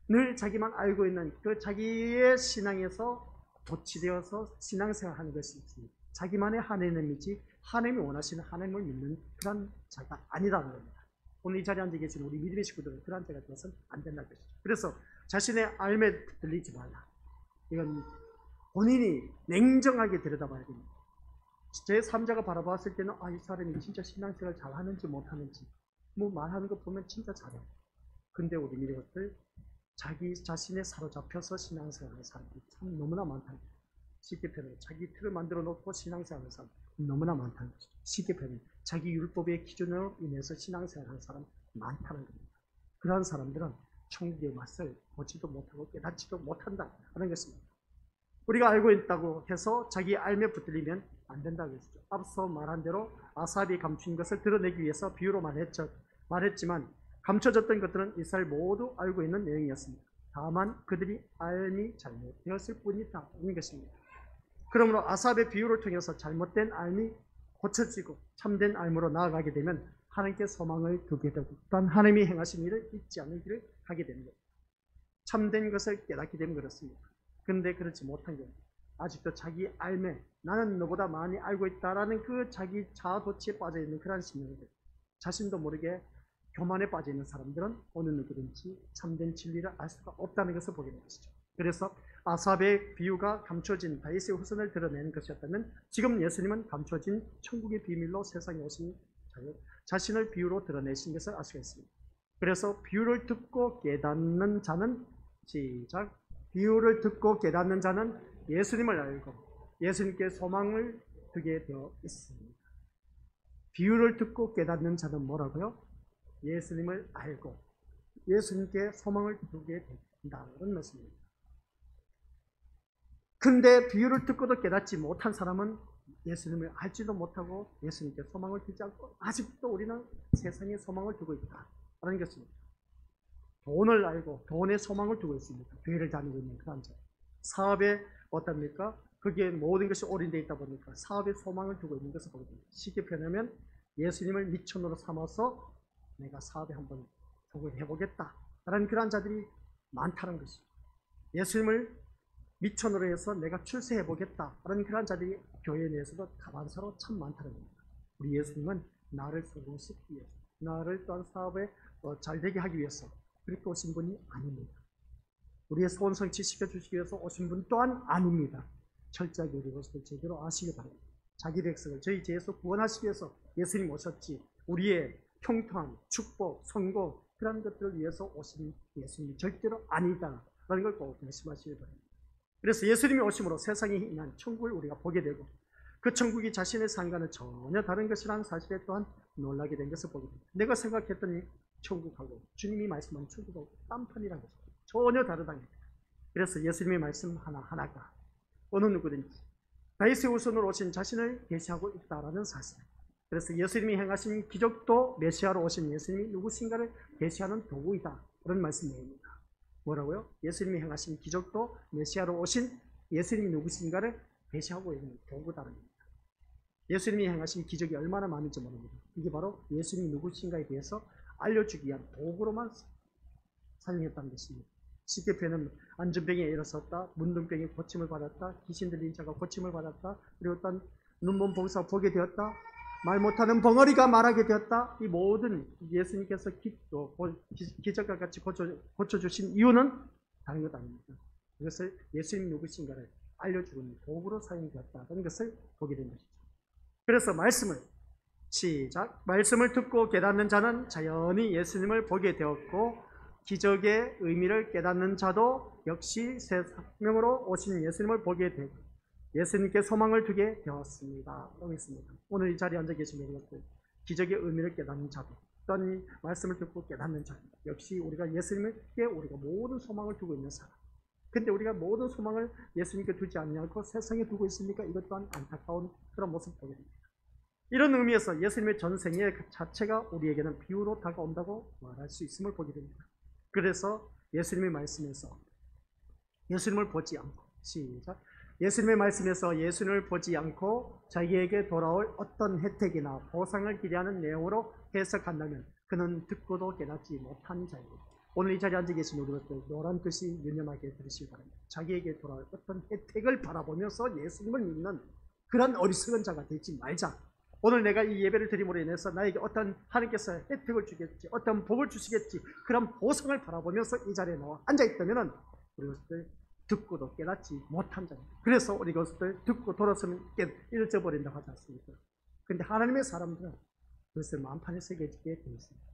늘 자기만 알고 있는 그 자기의 신앙에서 도취되어서 신앙생활하는 것이 있습니다. 자기만의 하나님이지 하나님이 원하시는 하나님을 믿는 그런 자가 아니라는 겁니다. 오늘 이 자리에 앉아 계신 우리 믿음의 식구들은 그런 자가 되어서는 안 된다는 것이죠. 그래서 자신의 알매 들리지 말라. 이건 본인이 냉정하게 들여다봐야 됩니다. 제 3자가 바라봤을 때는 이 사람이 진짜 신앙생활 잘하는지 못하는지 뭐 말하는 거 보면 진짜 잘해. 근데 우리 믿음의 것들 자기 자신에 사로잡혀서 신앙생활하는 사람들이 참 너무나 많다는 거죠. 쉽게 표현해 자기 틀을 만들어 놓고 신앙생활하는 사람 너무나 많다는 거죠. 쉽게 표현해 자기 율법의 기준으로 인해서 신앙생활하는 사람 많다는 겁니다. 그러한 사람들은 천국의 맛을 보지도 못하고 깨닫지도 못한다 하는 것입니다. 우리가 알고 있다고 해서 자기 알매 붙들리면 안 된다고 했죠. 앞서 말한 대로 아삽이 감춘 것을 드러내기 위해서 비유로 말했지만 감춰졌던 것들은 이스라엘 모두 알고 있는 내용이었습니다. 다만 그들이 알미 잘못되었을 뿐이다 하는 것입니다. 그러므로 아삽의 비유를 통해서 잘못된 알미 고쳐지고 참된 알므로 나아가게 되면 하나님께 소망을 두게 되고 또한 하나님이 행하신 일을 잊지 않는 길을 가게 됩니다. 참된 것을 깨닫게 되면 그렇습니다. 그런데 그렇지 못한 경우 아직도 자기 알매, 나는 너보다 많이 알고 있다라는 그 자기 자아도취에 빠져있는 그러한 심령들, 자신도 모르게 교만에 빠져있는 사람들은 어느 누구든지 참된 진리를 알 수가 없다는 것을 보게 되는 것이죠. 그래서 아삽의 비유가 감춰진 다윗의 후손을 드러내는 것이었다면 지금 예수님은 감춰진 천국의 비밀로 세상에 오신 자신을 비유로 드러내신 것을 알 수가 있습니다. 그래서 비유를 듣고 깨닫는 자는 시작. 비유를 듣고 깨닫는 자는 예수님을 알고 예수님께 소망을 두게 되어 있습니다. 비유를 듣고 깨닫는 자는 뭐라고요? 예수님을 알고 예수님께 소망을 두게 된다는 말씀입니다. 근데 비유를 듣고도 깨닫지 못한 사람은 예수님을 알지도 못하고 예수님께 소망을 두지 않고 아직도 우리는 세상에 소망을 두고 있다라는 것입니다. 돈을 알고 돈에 소망을 두고 있습니다. 교회를 다니고 있는 그런 자. 사업에 어떻습니까? 거기에 모든 것이 올인되어 있다 보니까 사업에 소망을 두고 있는 것을 보게 됩니다. 쉽게 표현하면 예수님을 미천으로 삼아서 내가 사업에 한번 도전을 해보겠다라는 그런 자들이 많다는 것이죠. 예수님을 미천으로 해서 내가 출세해보겠다라는 그런 자들이 교회 내에서도 다반사로 참 많다는 겁니다. 우리 예수님은 나를 성공시키기 위해서, 나를 또한 사업에 잘되게 하기 위해서 그렇게 오신 분이 아닙니다. 우리의 소원 성취시켜 주시기 위해서 오신 분 또한 아닙니다. 철저하게 우리 것을 제대로 아시기 바랍니다. 자기 백성을 저희 죄에서 구원하시기 위해서 예수님 오셨지 우리의 평탄, 축복, 성공 그런 것들을 위해서 오신 예수님이 절대로 아니다라는 걸 꼭 말씀하시기 바랍니다. 그래서 예수님이 오심으로 세상에 있는 천국을 우리가 보게 되고 그 천국이 자신의 삶과는 전혀 다른 것이라는 사실에 또한 놀라게 된 것을 보게 됩니다. 내가 생각했더니 천국하고 주님이 말씀한 천국하고 딴판이라는 것입니다. 전혀 다르다는 겁니다. 그래서 예수님의 말씀 하나하나가 어느 누구든지 다윗의 후손으로 오신 자신을 계시하고 있다는 사실. 그래서 예수님이 행하신 기적도 메시아로 오신 예수님이 누구신가를 계시하는 도구이다. 그런 말씀입니다. 뭐라고요? 예수님이 행하신 기적도 메시아로 오신 예수님이 누구신가를 계시하고 있는 도구다는 겁니다. 예수님이 행하신 기적이 얼마나 많은지 모릅니다. 이게 바로 예수님이 누구신가에 대해서 알려주기 위한 도구로만 사용했다는 것입니다. 쉽게 표현하면 안전병에 일어섰다, 문둥병에 고침을 받았다, 귀신 들린 자가 고침을 받았다, 그리고 어떤 눈먼 봉사가 보게 되었다, 말 못하는 벙어리가 말하게 되었다. 이 모든 예수님께서 기적과 같이 고쳐주신 이유는 다른 것 아닙니다. 이것을 예수님 누구신가를 알려주는 도구로 사용되었다는 것을 보게 된 것이죠. 그래서 말씀을 듣고 깨닫는 자는 자연히 예수님을 보게 되었고 기적의 의미를 깨닫는 자도 역시 새 생명으로 오신 예수님을 보게 되고 예수님께 소망을 두게 되었습니다. 라고 했습니다. 오늘 이 자리에 앉아 계신 여러분들 기적의 의미를 깨닫는 자도 또한 말씀을 듣고 깨닫는 자 역시 우리가 예수님께 우리가 모든 소망을 두고 있는 사람. 근데 우리가 모든 소망을 예수님께 두지 않고 세상에 두고 있으니까 이것 또한 안타까운 그런 모습을 보게 됩니다. 이런 의미에서 예수님의 전생애 그 자체가 우리에게는 비유로 다가온다고 말할 수 있음을 보게 됩니다. 그래서 예수님의 말씀에서 예수님을 보지 않고 예수님의 말씀에서 예수님을 보지 않고 자기에게 돌아올 어떤 혜택이나 보상을 기대하는 내용으로 해석한다면 그는 듣고도 깨닫지 못한 자입니다. 오늘 이 자리에 앉아 계신 우리들 노란 글씨 유념하게 들으시기 바랍니다. 자기에게 돌아올 어떤 혜택을 바라보면서 예수님을 믿는 그런 어리석은 자가 되지 말자. 오늘 내가 이 예배를 드림으로 인해서 나에게 어떤 하나님께서 혜택을 주겠지, 어떤 복을 주시겠지, 그런 보상을 바라보면서 이 자리에 나와 앉아있다면 우리 것들 듣고도 깨닫지 못한 자입니다. 그래서 우리 것들 듣고 돌아서면 잊어버린다고 하지 않습니까? 그런데 하나님의 사람들은 그것을 마음판에 새겨지게 되어 있습니다.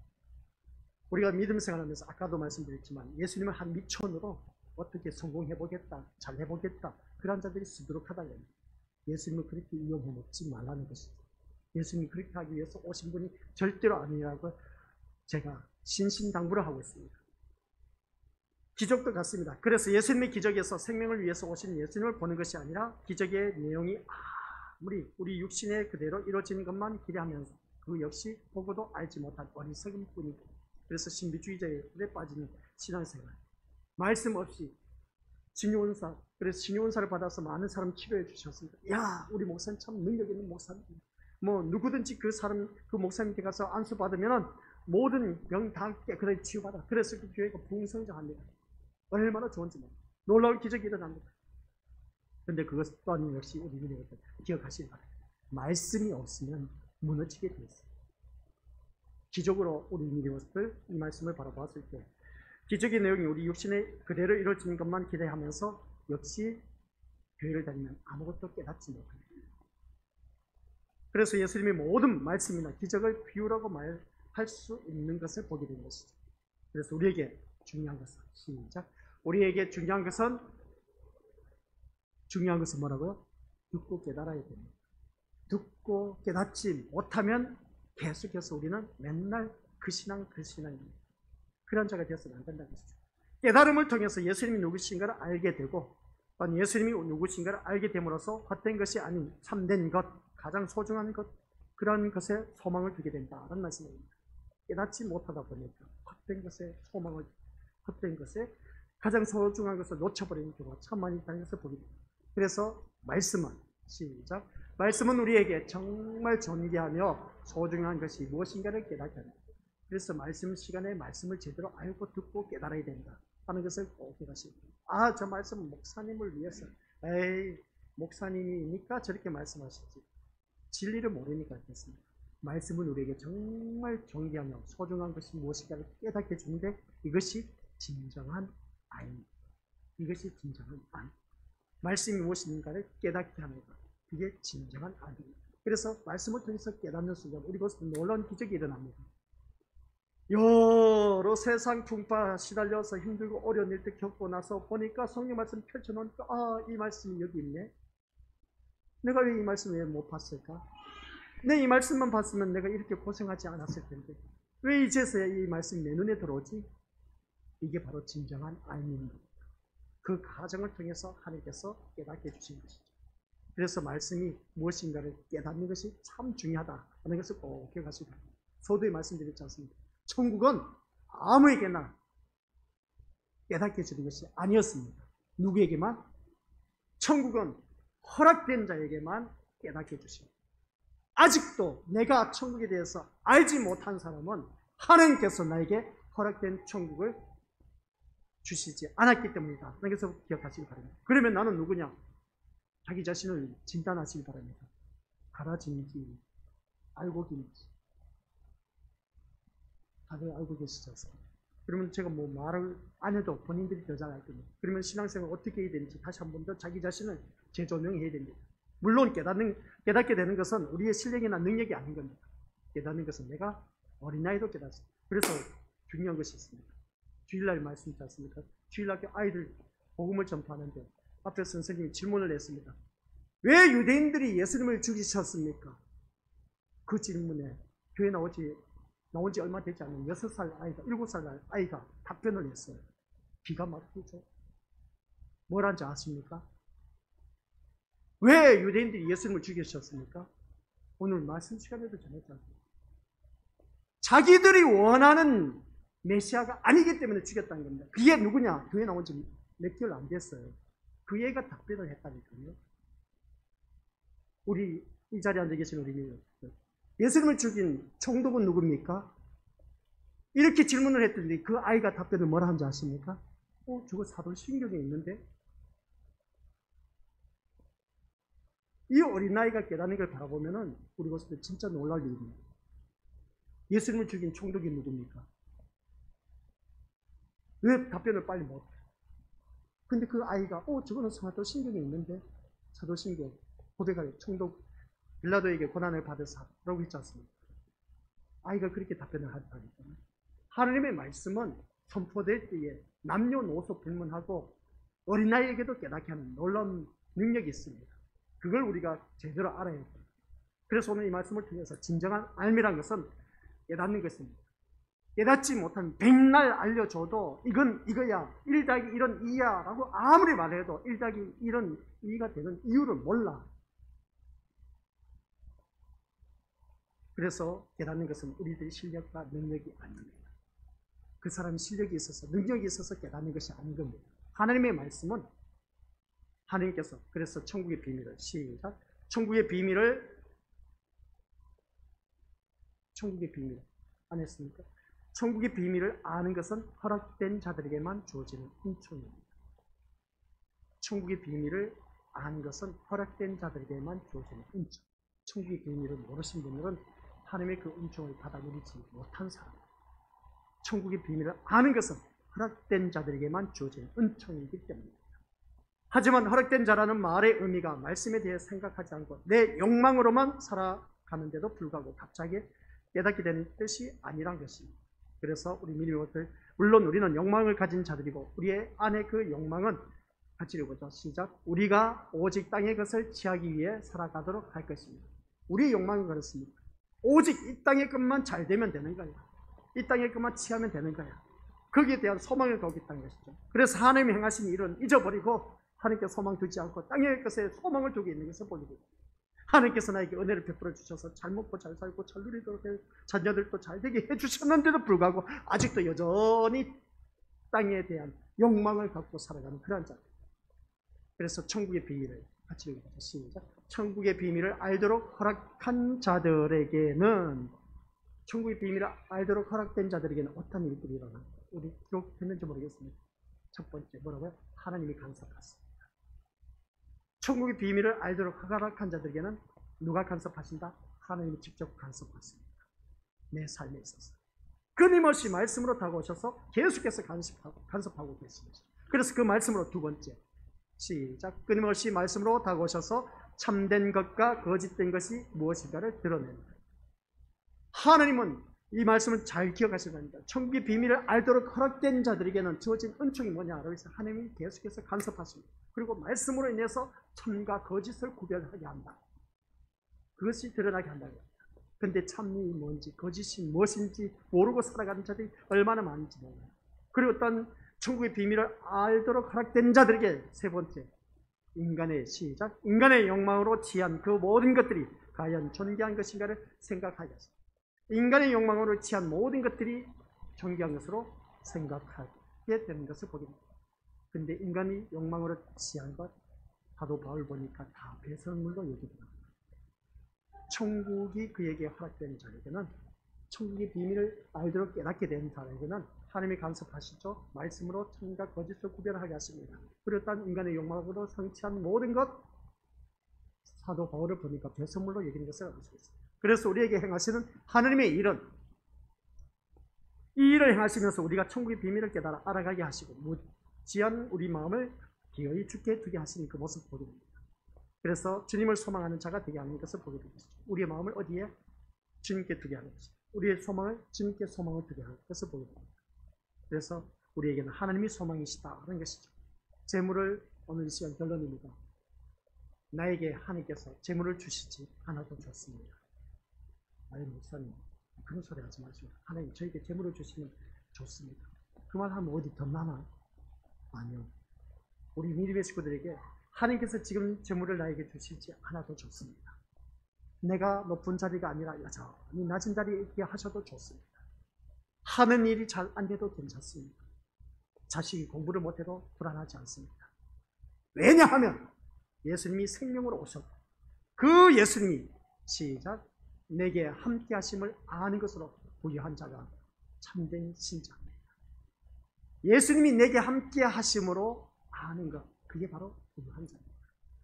우리가 믿음 생활하면서 아까도 말씀드렸지만 예수님을 한 미천으로 어떻게 성공해보겠다, 잘해보겠다 그런 자들이 수두룩하다는 겁니다. 예수님을 그렇게 이용해 먹지 말라는 것이죠. 예수님이 그렇게 하기 위해서 오신 분이 절대로 아니라고 제가 신신당부를 하고 있습니다. 기적도 같습니다. 그래서 예수님의 기적에서 생명을 위해서 오신 예수님을 보는 것이 아니라 기적의 내용이 우리 육신의 그대로 이루어지는 것만 기대하면서 그 역시 보고도 알지 못한 어리석은 뿐이고, 그래서 신비주의자의 불에 빠지는 신앙생활, 말씀 없이 진료원사, 그래서 진료원사를 받아서 많은 사람 치료해 주셨습니다. 야, 우리 목사님 참 능력 있는 목사님. 뭐 누구든지 그 목사님께 가서 안수 받으면 모든 병 다 깨끗하게 치유받아. 그래서 그 교회가 부흥성장합니다. 얼마나 좋은지 몰라요. 놀라운 기적이 일어납니다. 그런데 그것 또한 역시 우리 믿음을 기억하시기 바랍니다. 말씀이 없으면 무너지게 되어 있습니다. 기적으로 우리 믿음을 이 말씀을 바라보았을 때 기적의 내용이 우리 육신에 그대로 이루어지는 것만 기대하면서 역시 교회를 다니면 아무것도 깨닫지 못합니다. 그래서 예수님이 모든 말씀이나 기적을 비유라고 말할 수 있는 것을 보게 된 것이죠. 그래서 우리에게 중요한 것은 시작. 우리에게 중요한 것은 뭐라고요? 듣고 깨달아야 됩니다. 듣고 깨닫지 못하면 계속해서 우리는 맨날 그 신앙입니다. 그런 자가 되어서는 안 된다는 것이죠. 깨달음을 통해서 예수님이 누구신가를 알게 되고, 또한 예수님이 누구신가를 알게 됨으로써 헛된 것이 아닌 참된 것, 가장 소중한 것, 그런 것에 소망을 두게 된다는 말씀입니다. 깨닫지 못하다 보니까 헛된 것에 가장 소중한 것을 놓쳐버리는 경우가 참 많이 있다는 것을 보게 됩니다. 그래서 말씀은 시작. 말씀은 우리에게 정말 존귀하며 소중한 것이 무엇인가를 깨닫게 합니다. 그래서 말씀 시간에 말씀을 제대로 알고 듣고 깨달아야 된다 하는 것을 꼭 기억하시고, 저 말씀은 목사님을 위해서, 목사님이니까 저렇게 말씀하시지, 진리를 모르니까 그렇습니다. 말씀은 우리에게 정말 존귀하며 소중한 것이 무엇인가를 깨닫게 해주는데, 이것이 진정한 아입니다. 이것이 진정한 아. 말씀이 무엇인가를 깨닫게 하는 것, 그게 진정한 아입니다. 그래서 말씀을 통해서 깨닫는 순간 우리 곳에 놀라운 기적이 일어납니다. 여러 세상 풍파 시달려서 힘들고 어려운 일들 겪고 나서 보니까 성경 말씀 펼쳐놓으니까 이 말씀이 여기 있네. 내가 왜 이 말씀을 왜 못 봤을까? 내 이 말씀만 봤으면 내가 이렇게 고생하지 않았을 텐데 왜 이제서야 이 말씀이 내 눈에 들어오지? 이게 바로 진정한 알입니다. 그 과정을 통해서 하나님께서 깨닫게 해주신 것이죠. 그래서 말씀이 무엇인가를 깨닫는 것이 참 중요하다 하는 것을 꼭 기억하시기 바랍니다. 서두에 말씀드렸지 않습니까? 천국은 아무에게나 깨닫게 해주는 것이 아니었습니다. 누구에게만? 천국은 허락된 자에게만 깨닫게 해주십니다. 아직도 내가 천국에 대해서 알지 못한 사람은 하나님께서 나에게 허락된 천국을 주시지 않았기 때문이다. 그래서 기억하시기 바랍니다. 그러면 나는 누구냐? 자기 자신을 진단하시기 바랍니다. 가라진지 알고 계신지 다들 알고 계시지 않습니까? 그러면 제가 뭐 말을 안 해도 본인들이 더 잘 알 겁니다. 그러면 신앙생활 어떻게 해야 되는지 다시 한 번 더 자기 자신을 재조명해야 됩니다. 물론 깨닫게 되는 것은 우리의 실력이나 능력이 아닌 겁니다. 깨닫는 것은 내가 어린아이도 깨닫습니다. 그래서 중요한 것이 있습니다. 주일날 말씀 있지 않습니까? 주일날 아이들 복음을 전파하는데 앞에 선생님이 질문을 했습니다. 왜 유대인들이 예수님을 죽이셨습니까? 그 질문에 교회 나온 지 얼마 되지 않은 6살 아이가, 7살 아이가 답변을 했어요. 기가 막히죠. 뭐란지 아십니까? 왜 유대인들이 예수님을 죽이셨습니까? 오늘 말씀 시간에도 전했잖아요. 자기들이 원하는 메시아가 아니기 때문에 죽였다는 겁니다. 그게 누구냐? 교회 나온 지 몇 개월 안 됐어요. 그 애가 답변을 했다니까요. 우리 이 자리에 앉아 계신 우리 예수님을 죽인 총독은 누굽니까? 이렇게 질문을 했더니 그 아이가 답변을 뭐라 한지 아십니까? 저거 사도신경에 있는데? 이 어린아이가 깨닫는 걸 바라보면은 우리 것을 진짜 놀랄 일입니다. 예수님을 죽인 총독이 누굽니까? 왜 답변을 빨리 못해? 근데 그 아이가 저거는 사도신경에 있는데? 사도신경 고백하여 총독 빌라도에게 고난을 받으사라고 했지 않습니까? 아이가 그렇게 답변을 하다니까. 하나님의 말씀은 선포될 때에 남녀노소 불문하고 어린아이에게도 깨닫게 하는 놀라운 능력이 있습니다. 그걸 우리가 제대로 알아야 합니다. 그래서 오늘 이 말씀을 통해서 진정한 알미란 것은 깨닫는 것입니다. 깨닫지 못한 백날 알려줘도 이건 이거야, 1 더하기 1은 2야 라고 아무리 말해도 1 더하기 1은 2가 되는 이유를 몰라. 그래서 깨닫는 것은 우리들의 실력과 능력이 아닙니다. 그 사람이 실력이 있어서 능력이 있어서 깨닫는 것이 아닌 겁니다. 하나님의 말씀은 하나님께서 그래서 천국의 비밀을 시작 천국의 비밀 안 했습니까? 천국의 비밀을 아는 것은 허락된 자들에게만 주어지는 은총입니다. 천국의 비밀을 아는 것은 허락된 자들에게만 주어지는 은총. 천국의 비밀을 모르신 분들은 하나님의 그 은총을 받아 누리지 못한 사람. 천국의 비밀을 아는 것은 허락된 자들에게만 주어지는 은총이기 때문입니다. 하지만 허락된 자라는 말의 의미가 말씀에 대해 생각하지 않고 내 욕망으로만 살아가는데도 불구하고 갑자기 깨닫게 되는 뜻이 아니란 것입니다. 그래서 우리 믿음들 물론 우리는 욕망을 가진 자들이고 우리의 안에 그 욕망은 같이 읽어보죠. 시작. 우리가 오직 땅의 것을 취하기 위해 살아가도록 할 것입니다. 우리의 욕망은 그렇습니다. 오직 이 땅의 것만 잘 되면 되는 거야. 이 땅의 것만 취하면 되는 거야. 거기에 대한 소망을 갖고 있다는 것이죠. 그래서 하나님이 행하신 일은 잊어버리고 하나님께 소망 두지 않고 땅의 것에 소망을 두고 있는 것을 보게 됩니다. 하나님께서 나에게 은혜를 베풀어 주셔서 잘 먹고 잘 살고 잘 누리도록 해 자녀들도 잘 되게 해주셨는데도 불구하고 아직도 여전히 땅에 대한 욕망을 갖고 살아가는 그런 자들. 그래서 천국의 비밀을 같이 읽어보죠. 시작. 천국의 비밀을 알도록 허락한 자들에게는 천국의 비밀을 알도록 허락된 자들에게는 어떤 일들이 일어나요? 우리 기록했는지 모르겠습니다. 첫 번째 뭐라고요? 하나님이 간섭하십니다. 천국의 비밀을 알도록 허락한 자들에게는 누가 간섭하신다? 하나님이 직접 간섭하십니다. 내 삶에 있어서 끊임없이 말씀으로 다가오셔서 계속해서 간섭하고 계십니다. 그래서 그 말씀으로 두 번째 시작. 끊임없이 말씀으로 다가오셔서 참된 것과 거짓된 것이 무엇인가를 드러냅니다. 하나님은 이 말씀을 잘 기억하셔야 합니다. 천국의 비밀을 알도록 허락된 자들에게는 주어진 은총이 뭐냐라고 해서 하나님이 계속해서 간섭하십니다. 그리고 말씀으로 인해서 참과 거짓을 구별하게 한다. 그것이 드러나게 한다는 겁니다. 그런데 참이 뭔지 거짓이 무엇인지 모르고 살아가는 자들이 얼마나 많은지 몰라요. 그리고 어떤 천국의 비밀을 알도록 허락된 자들에게 세 번째 인간의 시작 인간의 욕망으로 취한 그 모든 것들이 과연 존귀한 것인가를 생각하게 하십니다. 인간의 욕망으로 취한 모든 것들이 존귀한 것으로 생각하게 되는 것을 보게 됩니다. 그런데 인간이 욕망으로 취한 것 사도 바울 보니까 다 배설물로 여기더라고요. 천국이 그에게 허락된 자에게는 천국의 비밀을 알도록 깨닫게 된 자에게는 하나님이 간섭하시죠. 말씀으로 참과 거짓을 구별하게 하십니다. 그리고 딴 인간의 욕망으로 성취한 모든 것 사도 바울을 보니까 배설물로 여기는 것을 알 수 있습니다. 그래서 우리에게 행하시는 하나님의 일은 이 일을 행하시면서 우리가 천국의 비밀을 깨달아 알아가게 하시고 무지한 우리 마음을 기어이 주께 두게 하시는 그 모습을 보게 됩니다. 그래서 주님을 소망하는 자가 되게 하는 것을 보게 됩니다. 우리의 마음을 어디에? 주님께 두게 하는 것입니다. 우리의 소망을 주님께 소망을 두게 하는 것을 보게 됩니다. 그래서 우리에게는 하나님이 소망이시다 하는 것이죠. 재물을 오늘 이 시간 결론입니다. 나에게 하나님께서 재물을 주시지 않아도 좋습니다. 아니 목사님 그런 소리 하지 마시고 하나님 저에게 재물을 주시면 좋습니다. 그 말 하면 어디 덧나나? 아니요. 우리 믿음의 식구들에게 하나님께서 지금 재물을 나에게 주시지 않아도 좋습니다. 내가 높은 자리가 아니라 여전히 낮은 자리에 있게 하셔도 좋습니다. 하는 일이 잘 안 돼도 괜찮습니다. 자식이 공부를 못해도 불안하지 않습니다. 왜냐하면 예수님이 생명으로 오셨고 그 예수님이 시작 내게 함께 하심을 아는 것으로 부유한 자가 참된 신자입니다. 예수님이 내게 함께 하심으로 아는 것 그게 바로 부유한 자입니다.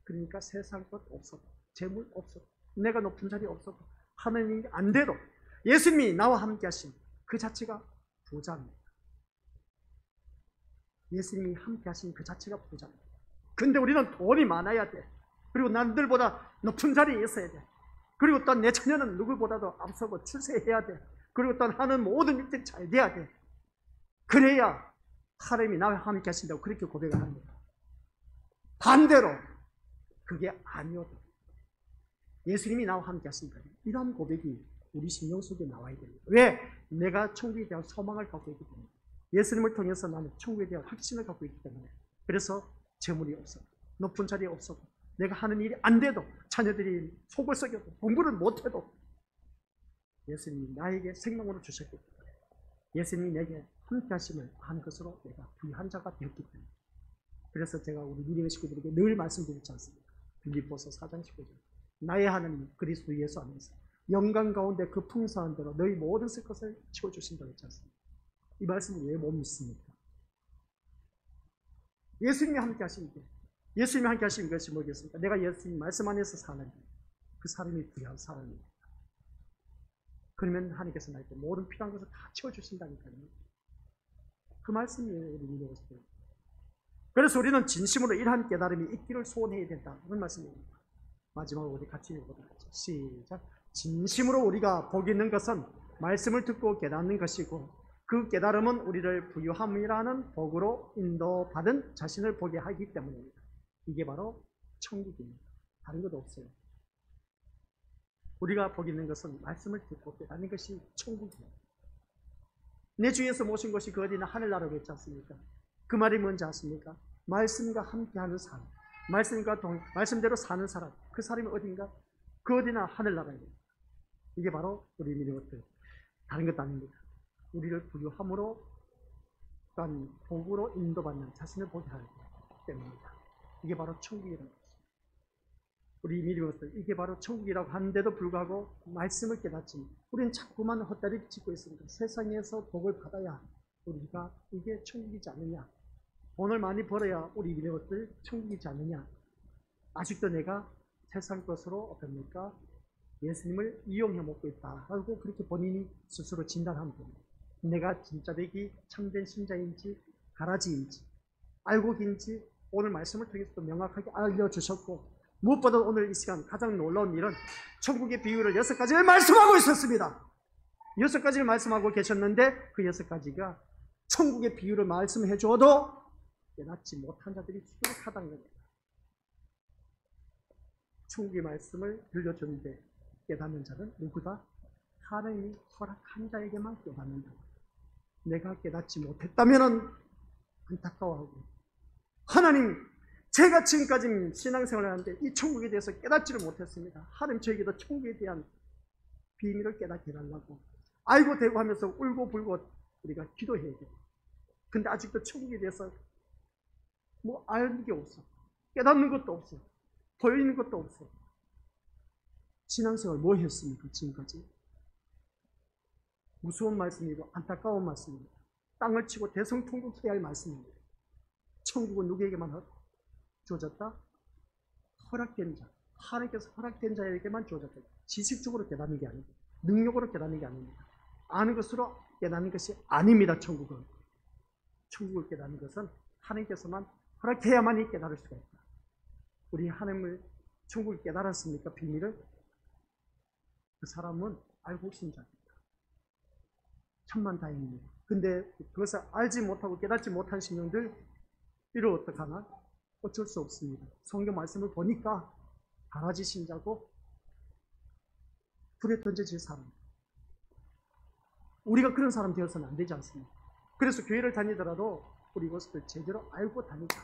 그러니까 세상 것 없어도 재물 없어도 내가 높은 자리 없어도 하나님이 안 돼도 예수님이 나와 함께 하심 그 자체가 부자입니다. 예수님이 함께 하신 그 자체가 부자입니다. 근데 우리는 돈이 많아야 돼. 그리고 남들보다 높은 자리에 있어야 돼. 그리고 또 내 자녀는 누구보다도 앞서고 출세해야 돼. 그리고 또 하는 모든 일들이 잘 돼야 돼. 그래야 하나님이 나와 함께 하신다고 그렇게 고백을 합니다. 반대로 그게 아니어도 예수님이 나와 함께 하신다. 이런 고백이 우리 심령 속에 나와야 됩니다. 왜? 내가 천국에 대한 소망을 갖고 있기 때문에. 예수님을 통해서 나는 천국에 대한 확신을 갖고 있기 때문에. 그래서 재물이 없어, 높은 자리에 없어도, 내가 하는 일이 안 돼도, 자녀들이 속을 썩여도, 공부를 못해도 예수님이 나에게 생명으로 주셨기 때문에, 예수님이 내게 함께 하심을 아는 것으로 내가 부유한 자가 되었기 때문에. 그래서 제가 우리 믿음의 식구들에게 늘 말씀드리지 않습니까? 빌립보서 4장 19절. 나의 하나님 그리스도 예수 안에서 영광 가운데 그 풍성한 대로 너희 모든 쓸 것을 채워주신다고 했지 않습니까? 이 말씀을 왜 못 믿습니까? 예수님이 함께 하신 게, 예수님이 함께 하신 것이 뭐겠습니까? 내가 예수님 말씀 안에서 사는 그 사람이 부유한 사람입니다. 그러면 하나님께서 나에게 모든 필요한 것을 다 채워주신다니까요. 그 말씀이에요, 우리 믿음의 식구들. 그래서 우리는 진심으로 이러한 깨달음이 있기를 소원해야 된다. 그런 말씀입니다. 마지막으로 우리 같이 읽어보도록 하죠. 시작. 진심으로 우리가 복이 있는 것은 말씀을 듣고 깨닫는 것이고 그 깨달음은 우리를 부유함이라는 복으로 인도받은 자신을 보게 하기 때문입니다. 이게 바로 천국입니다. 다른 것도 없어요. 우리가 복이 있는 것은 말씀을 듣고 깨닫는 것이 천국입니다. 내 주에서 모신 것이 그 어디나 하늘나라고 했지 않습니까? 그 말이 뭔지 아십니까? 말씀과 함께하는 삶, 말씀대로 사는 사람, 그 사람이 어딘가? 그 어디나 하늘나라입니다. 이게 바로 우리 믿음의 것들, 다른 것도 아닙니다. 우리를 부유함으로 또한 복으로 인도받는 자신을 보게 하기 때문입니다. 이게 바로 천국이라는 것입니다. 우리 믿음의 것들, 이게 바로 천국이라고 하는데도 불구하고 말씀을 깨닫지 우리는 자꾸만 헛다리 짚고 있습니다. 세상에서 복을 받아야 우리가 이게 천국이지 않느냐, 돈을 많이 벌어야 우리 믿음의 것들 천국이지 않느냐, 아직도 내가 세상 것으로 어떻습니까? 예수님을 이용해 먹고 있다 하고 그렇게 본인이 스스로 진단하면 됩니다. 내가 진짜 되기 참된 신자인지 가라지인지 알곡인지 오늘 말씀을 통해서 명확하게 알려주셨고, 무엇보다 오늘 이 시간 가장 놀라운 일은 천국의 비유를 6가지를 말씀하고 있었습니다. 6가지를 말씀하고 계셨는데 그 6가지가 천국의 비유를 말씀해 줘도 깨닫지 못한 자들이 수두룩하다는 겁니다. 천국의 말씀을 들려줬는데 깨닫는 자는 누구다? 하나님이 허락한 자에게만 깨닫는다. 내가 깨닫지 못했다면 안타까워하고, 하나님, 제가 지금까지 신앙생활을 하는데 이 천국에 대해서 깨닫지를 못했습니다. 하나님, 저에게도 천국에 대한 비밀을 깨닫게 해달라고 알고 대고 하면서 울고 불고 우리가 기도해야 돼요. 근데 아직도 천국에 대해서 뭐 아는 게 없어, 깨닫는 것도 없어, 보이는 것도 없어. 신앙생활 뭐 했습니까? 지금까지 무서운 말씀이고 안타까운 말씀입니다. 땅을 치고 대성통곡해야 할 말씀입니다. 천국은 누구에게만 주어졌다? 허락된 자, 하나님께서 허락된 자에게만 주어졌다. 지식적으로 깨닫는 게 아닙니다. 능력으로 깨닫는 게 아닙니다. 아는 것으로 깨닫는 것이 아닙니다. 천국은, 천국을 깨닫는 것은 하나님께서만 허락해야만이 깨달을 수가 있다. 우리 하나님을 천국을 깨달았습니까? 비밀을? 그 사람은 알고 신자입니다. 천만다행입니다. 근데 그것을 알지 못하고 깨닫지 못한 신령들, 이를 어떡하나? 어쩔 수 없습니다. 성경 말씀을 보니까 가라지 신자고 불에 던져질 사람, 우리가 그런 사람 되어서는 안 되지 않습니까? 그래서 교회를 다니더라도 우리 이것을 제대로 알고 다니자.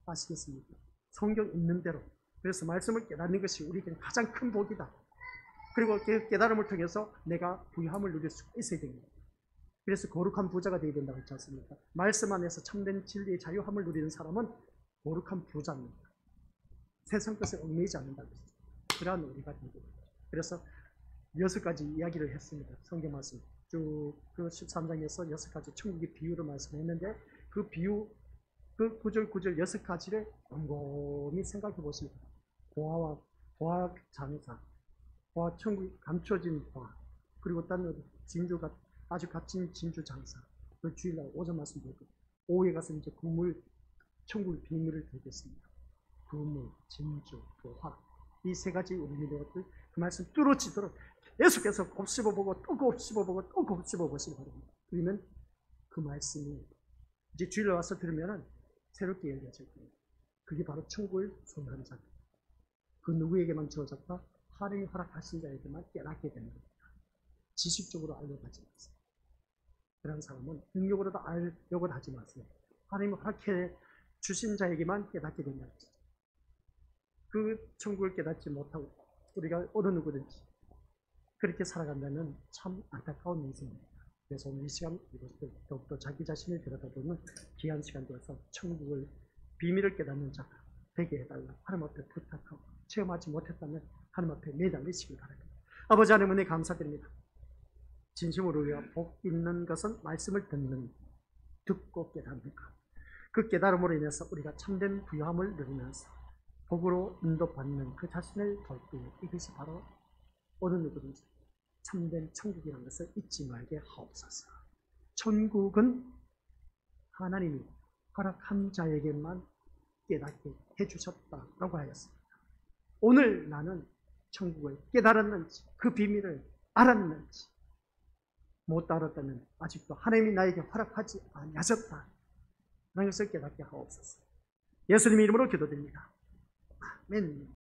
아시겠습니까? 성경 있는 대로. 그래서 말씀을 깨닫는 것이 우리에게는 가장 큰 복이다. 그리고 깨달음을 통해서 내가 부유함을 누릴 수 있어야 됩니다. 그래서 거룩한 부자가 되어야 된다고 했지 않습니까? 말씀 안에서 참된 진리의 자유함을 누리는 사람은 거룩한 부자입니다. 세상 것에 얽매이지 않는다고 했습니다. 그러한 우리가 됩니다. 그래서 6가지 이야기를 했습니다. 성경 말씀 쭉 그 13장에서 6가지 천국의 비유를 말씀했는데, 그 비유, 그 구절 6가지를 곰곰이 생각해 보십니다. 보화 장사, 보화 천국 감춰진 보화, 그리고 다른 진주가 아주 값진 진주 장사. 그 주일날 오전 말씀 드렸고, 오후에 가서 이제 구물, 천국의 비밀을 드리겠습니다. 구물, 진주, 보화, 이 3가지 우리 믿음의 것들, 그 말씀 뚫어지도록 계속해서 곱씹어보고 또 곱씹어보고 또 곱씹어보시기 바랍니다. 그러면 그 말씀이 이제 주일날 와서 들으면 새롭게 열려질 겁니다. 그게 바로 천국을 소유하는 자입니다. 그 누구에게만 주어졌다? 하나님이 허락하신 자에게만 깨닫게 되는 겁니다. 지식적으로 알려고 하지 마세요. 그런 사람은 능력으로도 알려고 하지 마세요. 하나님이 허락해 주신 자에게만 깨닫게 된다는 거죠. 그 천국을 깨닫지 못하고 우리가 어느 누구든지 그렇게 살아간다면 참 안타까운 인생입니다. 그래서 오늘 이 시간 이것을 더욱더 자기 자신을 들여다보는 귀한 시간 되어서 천국을 비밀을 깨닫는 자가 되게 해달라 하나님 앞에 부탁하고 체험하지 못했다면 하나님 앞에 매달리시길 바랍니다. 아버지 하나님 은혜 감사드립니다. 진심으로 우리가 복 있는 것은 말씀을 듣고 깨닫는 것. 그 깨달음으로 인해서 우리가 참된 부유함을 누리면서 복으로 인도받는 그 자신을 돌보는 이것이 바로 어느 누구든지 참된 천국이라는 것을 잊지 말게 하옵소서. 천국은 하나님이 허락한 자에게만 깨닫게 해주셨다라고 하였습니다. 오늘 나는 천국을 깨달았는지 그 비밀을 알았는지 못 알았다면 아직도 하나님이 나에게 허락하지 아니하셨다 라는 것을 깨닫게 하옵소서. 예수님의 이름으로 기도드립니다. 아멘.